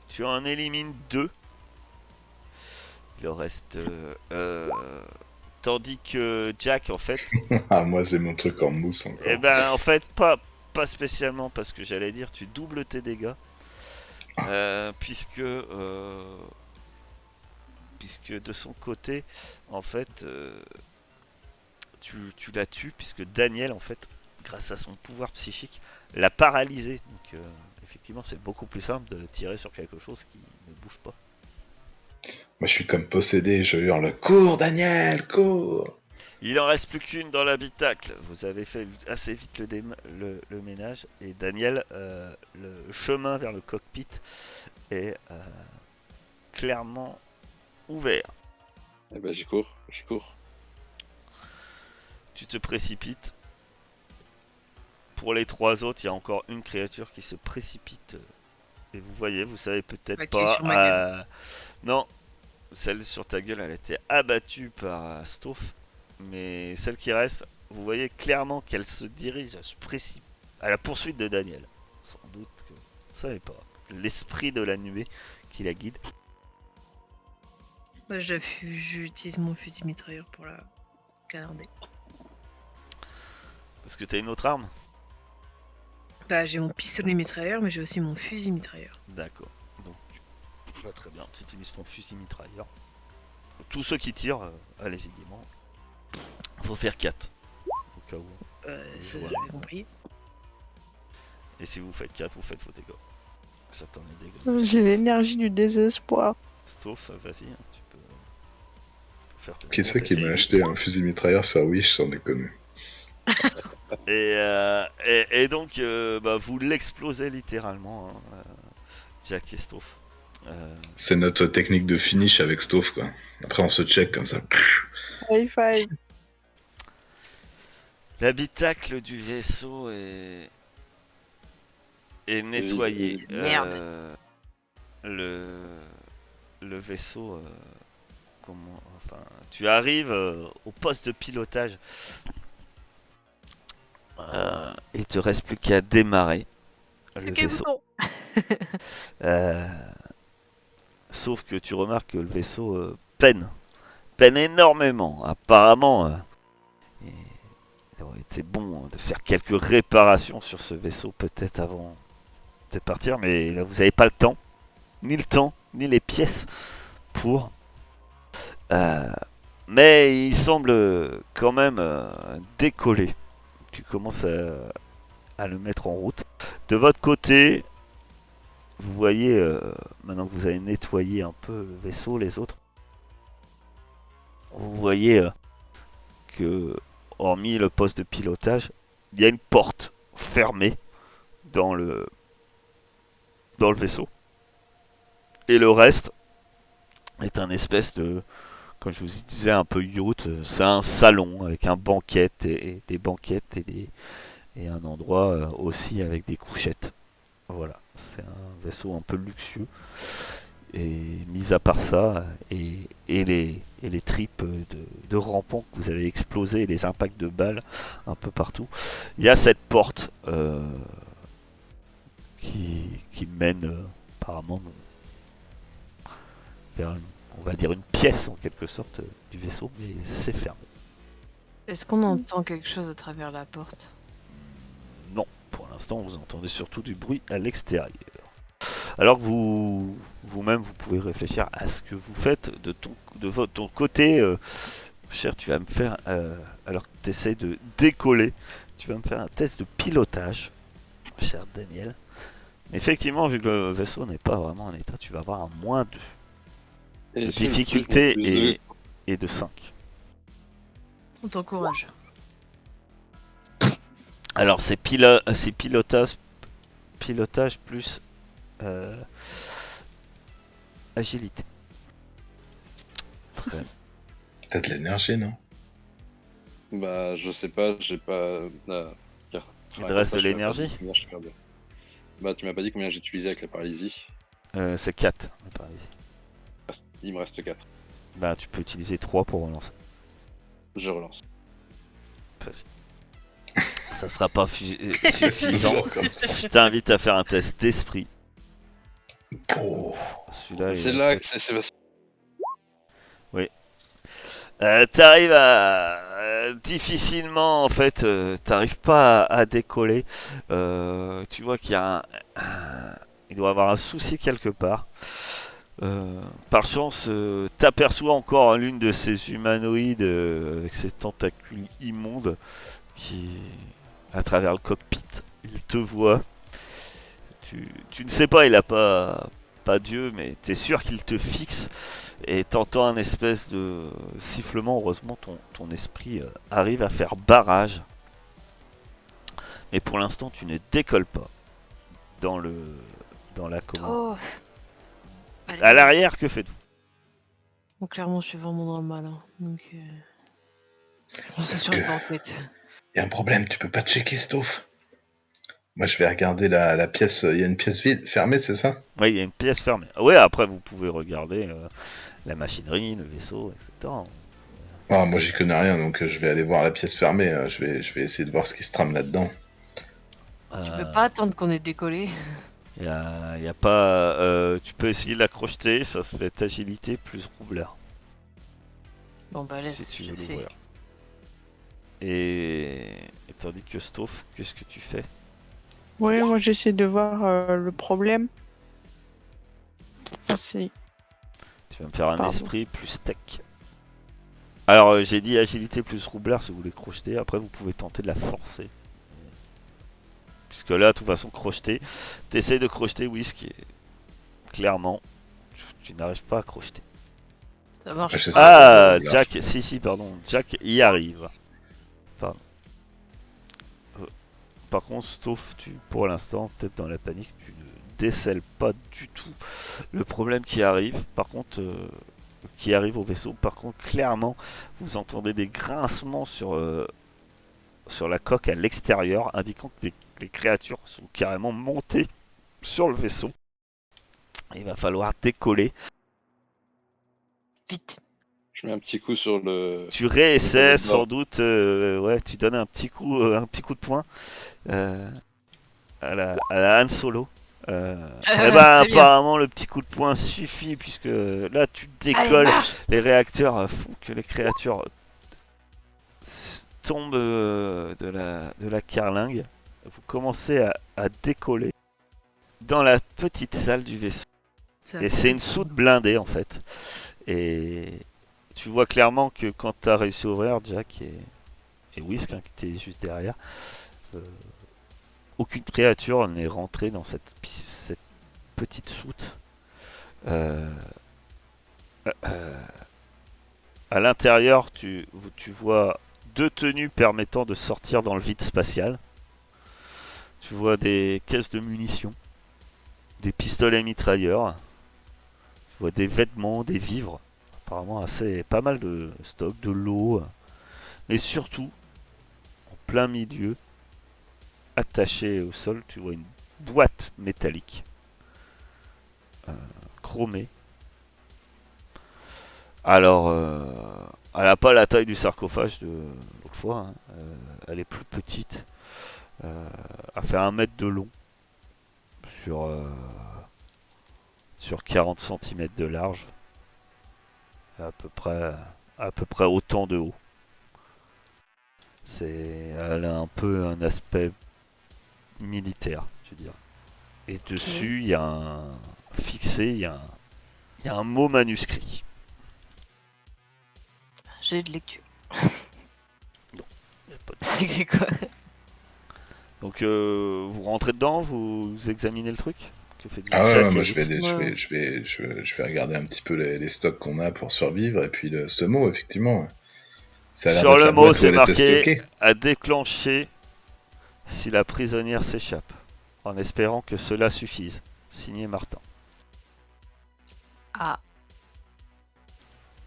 tu en élimines 2. Il en reste... tandis que Jack, en fait... Ah, moi, c'est mon truc en mousse encore. Eh ben, en fait, pas spécialement, parce que j'allais dire, tu doubles tes dégâts. Puisque de son côté, en fait, tu la tues, puisque Daniel, en fait, grâce à son pouvoir psychique, l'a paralysé. Donc, effectivement, c'est beaucoup plus simple de tirer sur quelque chose qui ne bouge pas. Moi, je suis comme possédé, je hurle « Cours, Daniel, cours !» Il en reste plus qu'une dans l'habitacle. Vous avez fait assez vite le ménage. Et Daniel, le chemin vers le cockpit est clairement ouvert. Eh ben j'y cours. Tu te précipites. Pour les 3 autres, il y a encore une créature qui se précipite. Et vous voyez, vous savez peut-être Bah, qui est pas. sur ma gueule. Non, celle sur ta gueule, elle a été abattue par Stouff. Mais celle qui reste, vous voyez clairement qu'elle se dirige à la poursuite de Daniel. Sans doute que vous savez pas. L'esprit de la nuée qui la guide. Bah, j'utilise mon fusil mitrailleur pour la canarder. Parce que t'as une autre arme? Bah, j'ai mon pistolet mitrailleur, mais j'ai aussi mon fusil mitrailleur. D'accord. Donc, très bien. Tu utilises ton fusil mitrailleur. Tous ceux qui tirent, allez-y gaiement. Faut faire 4. Au cas où. Ça, Voilà. j'avais compris. Et si vous faites 4, vous faites vos dégâts. Ça t'en est dégâts. J'ai l'énergie du désespoir. Stouff, vas-y, hein, tu peux faire tes Qui dégâts, c'est t'as qui fait m'a 8. acheté un fusil mitrailleur sur Wish, sans déconner? Et donc, bah, vous l'explosez littéralement, hein, Jack et Stouff. C'est notre technique de finish avec Stouff, quoi. Après, on se check comme ça. High five. L'habitacle du vaisseau est nettoyé. Merde. Le vaisseau, enfin, tu arrives au poste de pilotage. Il te reste plus qu'à démarrer C'est le quel vaisseau. bouton? Sauf que tu remarques que le vaisseau peine énormément. Apparemment, il aurait été bon de faire quelques réparations sur ce vaisseau peut-être avant de partir, mais là vous n'avez pas le temps, ni les pièces pour. Mais il semble quand même décoller. Tu commences à le mettre en route. De votre côté, vous voyez, maintenant que vous avez nettoyé un peu le vaisseau, les autres, vous voyez que, hormis le poste de pilotage, il y a une porte fermée dans le vaisseau. Et le reste est un espèce de comme je vous disais, un peu yacht. C'est un salon avec un banquette et des banquettes et un endroit aussi avec des couchettes. Voilà, c'est un vaisseau un peu luxueux. Et mis à part ça, et les tripes de rampants que vous avez explosé et les impacts de balles un peu partout, il y a cette porte qui mène apparemment vers, on va dire, une pièce en quelque sorte du vaisseau, mais c'est fermé. Est-ce qu'on entend quelque chose à travers la porte? Non, pour l'instant vous entendez surtout du bruit à l'extérieur. Alors que vous-même vous pouvez réfléchir à ce que vous faites de ton côté. Cher, tu vas me faire, alors que tu essaies de décoller, tu vas me faire un test de pilotage, cher Daniel. Mais effectivement, vu que le vaisseau n'est pas vraiment en état, tu vas avoir un -2 Et de si le difficulté plus deux, et de 5. On t'encourage. Alors c'est pilotage plus agilité. Très bien. T'as de l'énergie, non? Bah, je sais pas, j'ai pas. Il te reste de l'énergie? Bah, tu m'as pas dit combien j'utilisais avec la paralysie. C'est 4. Il me reste 4. Bah tu peux utiliser 3 pour relancer. Je relance. Vas-y. Ça sera pas suffisant. Toujours comme ça. Je t'invite à faire un test d'esprit. Oh. Celui-là, C'est là que c'est. t'arrives à difficilement en fait, t'arrives pas à décoller. Tu vois qu'il y a il doit y avoir un souci quelque part. Par chance, t'aperçois encore l'une de ces humanoïdes avec ses tentacules immondes qui, à travers le cockpit, il te voit. Tu ne sais pas, il a pas Dieu, mais t'es sûr qu'il te fixe et t'entends un espèce de sifflement. Heureusement, ton esprit arrive à faire barrage. Mais pour l'instant, tu ne décolles pas dans la commande. Oh. Allez. À l'arrière, que faites-vous? Bon, clairement, je suis vraiment dans le mal. Hein. Donc, je pense Est-ce sur une que- banquette. Y a un problème, tu peux pas checker, Stouff? Moi, je vais regarder la pièce. Il y a une pièce vide, fermée, c'est ça? Oui, il y a une pièce fermée. Oui, après, vous pouvez regarder la machinerie, le vaisseau, etc. Ah, moi, j'y connais rien, donc je vais aller voir la pièce fermée. Je vais essayer de voir ce qui se trame là-dedans. Tu peux pas attendre qu'on ait décollé? Y a pas. Tu peux essayer de la crocheter, ça se fait agilité plus roublard. Bon, bah, laisse, Si tu je veux fais. l'ouvrir. Et tandis que Stouff, qu'est-ce que tu fais? Ouais, moi j'essaie de voir le problème. Ah, c'est... Tu vas me faire un Pardon. esprit plus tech. Alors j'ai dit agilité plus roublard si vous voulez crocheter, après vous pouvez tenter de la forcer. Puisque là, de toute façon, crocheter, t'essayes de crocheter, oui, ce qui est clairement, tu n'arrives pas à crocheter. Ça marche. Je sais. Ah, c'est Jack, si, pardon, Jack y arrive. Pardon. Par contre, Stouff, pour l'instant, peut-être dans la panique, tu ne décèles pas du tout le problème qui arrive. Par contre, qui arrive au vaisseau. Par contre, clairement, vous entendez des grincements sur la coque à l'extérieur, indiquant que les créatures sont carrément montées sur le vaisseau. Il va falloir décoller. Vite. Je mets un petit coup sur le. Tu réessaies Sur le bord. sans doute, ouais, tu donnes un petit coup de poing à la Han Solo. Eh ben, très bien. apparemment le petit coup de poing suffit puisque là tu Allez, décolles, marche. les réacteurs font que les créatures tombent de la carlingue. Vous commencez à décoller dans la petite salle du vaisseau. Et c'est une soute blindée en fait. Et tu vois clairement que quand tu as réussi à ouvrir, Jack et Whisk, hein, qui était juste derrière, aucune créature n'est rentrée dans cette petite soute. À l'intérieur, tu vois deux tenues permettant de sortir dans le vide spatial. Tu vois des caisses de munitions, des pistolets mitrailleurs, tu vois des vêtements, des vivres, apparemment pas mal de stock, de l'eau, mais surtout, en plein milieu, attachée au sol, tu vois une boîte métallique, chromée. Alors, elle n'a pas la taille du sarcophage de l'autre fois, hein. Elle est plus petite. Elle fait 1 mètre de long sur, sur 40 centimètres de large. Et à peu près autant de haut. Elle a un peu un aspect militaire, je dirais. Et dessus, il y a fixé, il y a un mot manuscrit. J'ai de lecture. Non, y a pas de- C'est écrit quoi? Donc vous rentrez dedans, vous examinez le truc. Que fait Ah ouais, Jack ouais, et moi Ruth je vais regarder un petit peu les stocks qu'on a pour survivre, et puis ce mot, effectivement, ça a l'air Sur d'être le la mot, boîte où c'est elle était marqué stockée. à déclencher si la prisonnière s'échappe, en espérant que cela suffise. Signé Martin. Ah.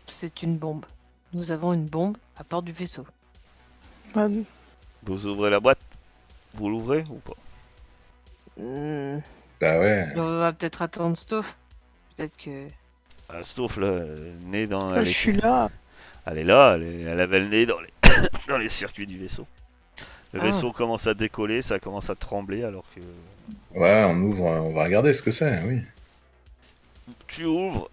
C'est une bombe. Nous avons une bombe à bord du vaisseau. Bah, Vous ouvrez la boîte. Vous l'ouvrez ou pas? Hmm, Bah ouais. On va peut-être attendre Stove. Peut-être que... Stouff, là, le nez dans je suis là. Elle est là, elle avait le nez dans les, dans les circuits du vaisseau. Le Ah. vaisseau commence à décoller, ça commence à trembler alors que... Ouais, on ouvre, on va regarder ce que c'est, oui. Tu ouvres,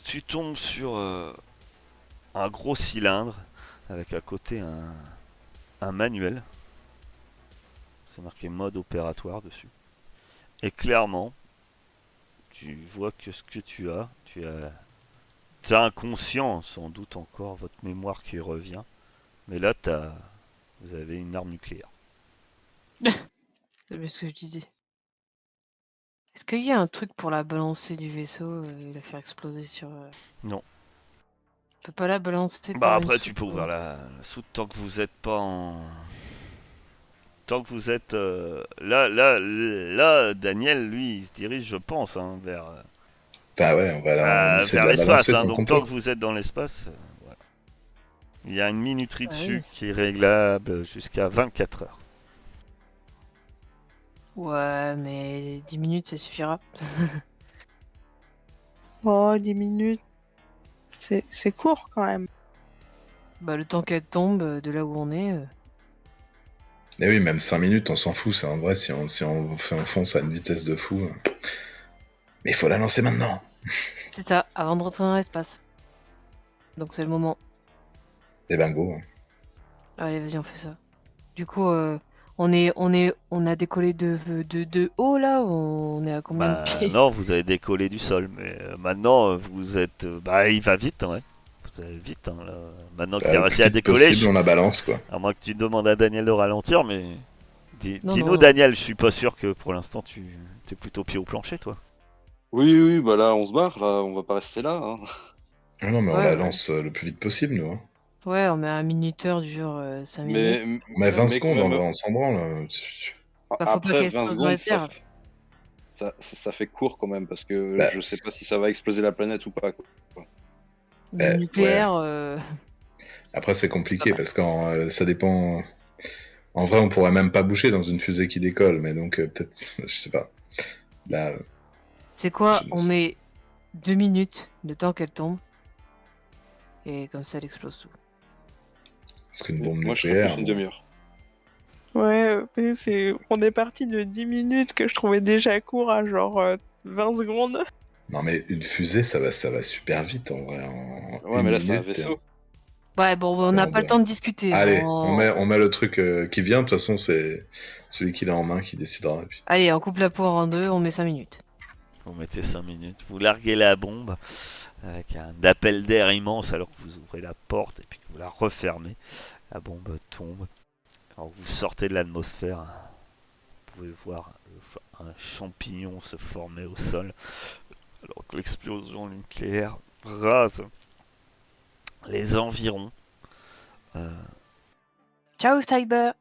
tu tombes sur un gros cylindre avec à côté un manuel. C'est marqué mode opératoire dessus. Et clairement, tu vois que ce que tu as inconscient sans doute encore votre mémoire qui revient. Mais là, vous avez une arme nucléaire. C'est bien ce que je disais. Est-ce qu'il y a un truc pour la balancer du vaisseau et la faire exploser sur... Non. On peut pas la balancer Bah par après, une tu soupe, peux ouvrir la soute tant que vous êtes pas en... Tant que vous êtes... Là, Daniel, lui, il se dirige, je pense, hein, Bah ouais, on essaie vers de la l'espace. balancer Hein, tant donc qu'on tant peut. que vous êtes dans l'espace, voilà. Il y a une minuterie Ah dessus oui. qui est réglable jusqu'à 24 heures. Ouais, mais 10 minutes, ça suffira. Oh, 10 minutes. C'est court quand même. Bah, le temps qu'elle tombe de là où on est... Et oui, même 5 minutes, on s'en fout, c'est en vrai, si on fonce à une vitesse de fou. Mais il faut la lancer maintenant. C'est ça, avant de rentrer dans l'espace. Donc c'est le moment. Et ben go. Allez, vas-y, on fait ça. Du coup, on a décollé de haut là, ou on est à combien de Bah pieds? non, vous avez décollé du sol, mais maintenant vous êtes... bah il va vite, hein, ouais. Vous allez vite, hein, là. Maintenant qu'il Bah, a le plus réussi à vite décoller, possible, on la balance, quoi. à moins que tu demandes à Daniel de ralentir, mais... Non, Dis-nous non. Daniel, je suis pas sûr que pour l'instant tu es plutôt pied au plancher, toi. Oui, oui, bah là, on se barre, là, on va pas rester là. Hein. Ah non, mais on Ouais, la ouais. lance le plus vite possible, nous. Hein. Ouais, on met un minuteur du genre 5 minutes. On met 20 mais quand secondes, en même, vrai, on s'en branle. Bah, faut pas après qu'elle 20 explose en secondes, réserve. ça fait court quand même, parce que Bah, je sais pas si ça va exploser la planète ou pas. Quoi. Le nucléaire, Après, c'est compliqué, mal. parce que ça dépend... En vrai, on pourrait même pas bouger dans une fusée qui décolle, mais donc peut-être... Je sais pas. Là, c'est quoi? je On sais. met 2 minutes, le temps qu'elle tombe. Et comme ça, elle explose tout. Parce qu'une bombe Moi, je serais nucléaire... plus une bon. demi-heure. Ouais, on est parti de 10 minutes que je trouvais déjà court à genre 20 secondes. Non, mais une fusée, ça va super vite, en vrai. En Ouais, une mais là, c'est un minute, vaisseau. Ouais, bon, on n'a pas le temps de discuter. Allez, on met le truc qui vient, de toute façon, c'est celui qui l'a en main qui décidera. Et puis... Allez, on coupe la poire en deux, on met 5 minutes. Vous mettez 5 minutes, vous larguez la bombe avec un appel d'air immense alors que vous ouvrez la porte et puis que vous la refermez. La bombe tombe. Alors vous sortez de l'atmosphère, vous pouvez voir un champignon se former au sol alors que l'explosion nucléaire rase les environs. Ciao, Cyber!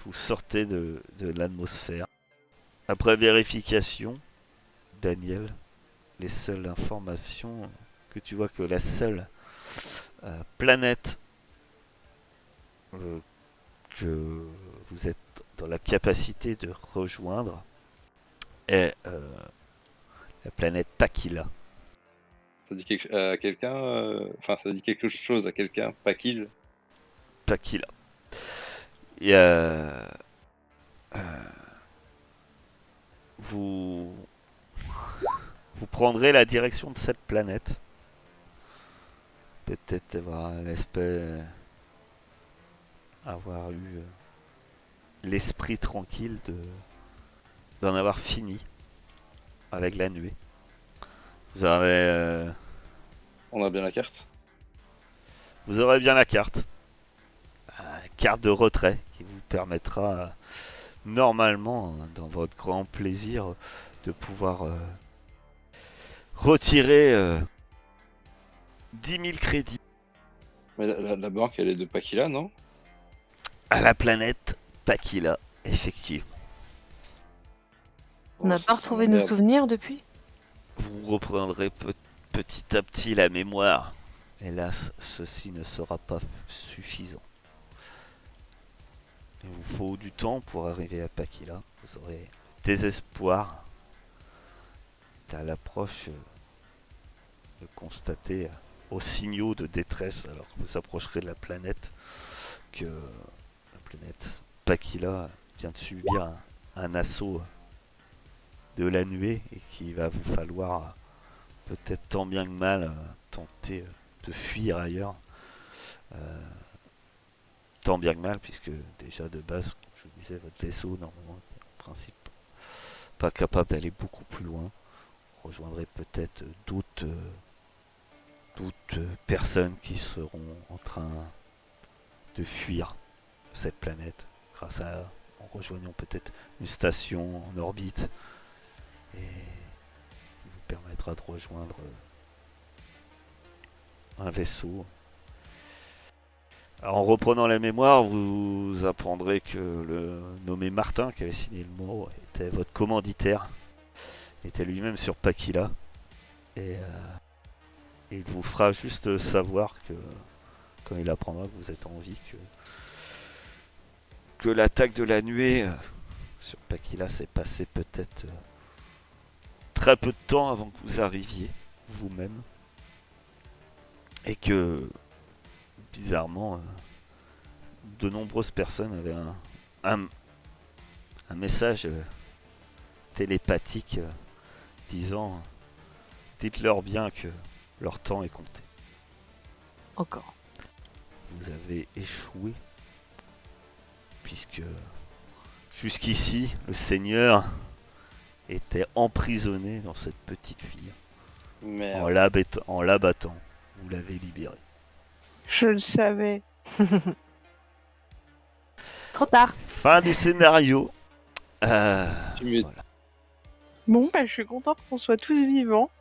Vous sortez de l'atmosphère. Après vérification Daniel, les seules informations que tu vois que la seule planète que vous êtes dans la capacité de rejoindre est la planète Pakila. Ça dit à quelqu'un, enfin ça dit quelque chose à quelqu'un, pas qu'il. Pakila. Et vous prendrez la direction de cette planète. Peut-être avoir eu l'esprit tranquille d'en avoir fini avec la nuée. Vous aurez On a bien la carte. bien la carte. Carte de retrait qui vous permettra normalement, dans votre grand plaisir, de pouvoir retirer 10 000 crédits Mais la banque, elle est de Pakila, non? à la planète Pakila, effectivement. On n'a Oh, pas ça retrouvé nos m'emmerde. souvenirs depuis? Vous reprendrez petit à petit la mémoire. Hélas, ceci ne sera pas suffisant. Il vous faut du temps pour arriver à Pakila. Vous aurez des espoirs à l'approche de constater aux signaux de détresse alors que vous approcherez de la planète que la planète Pakila vient de subir un assaut de la nuée et qu'il va vous falloir peut-être tant bien que mal tenter de fuir ailleurs. Tant bien que mal, puisque déjà de base, comme je vous disais, votre vaisseau, normalement, en principe, pas capable d'aller beaucoup plus loin. Vous rejoindrez peut-être d'autres personnes qui seront en train de fuir cette planète, en rejoignant peut-être une station en orbite, et qui vous permettra de rejoindre un vaisseau. Alors, en reprenant la mémoire, vous apprendrez que le nommé Martin, qui avait signé le mot, était votre commanditaire, était lui-même sur Pakila, et il vous fera juste savoir que quand il apprendra que vous êtes en vie, que l'attaque de la nuée sur Pakila s'est passée peut-être très peu de temps avant que vous arriviez vous-même, et que bizarrement de nombreuses personnes avaient un message télépathique disant dites-leur bien que leur temps est compté. Encore. Vous avez échoué puisque jusqu'ici le Seigneur était emprisonné dans cette petite fille. En Merde. l'abattant, vous l'avez libérée. Je le savais. Trop tard. Fin du scénario. Tu m'étonnes. Voilà. Bon, bah, je suis contente qu'on soit tous vivants.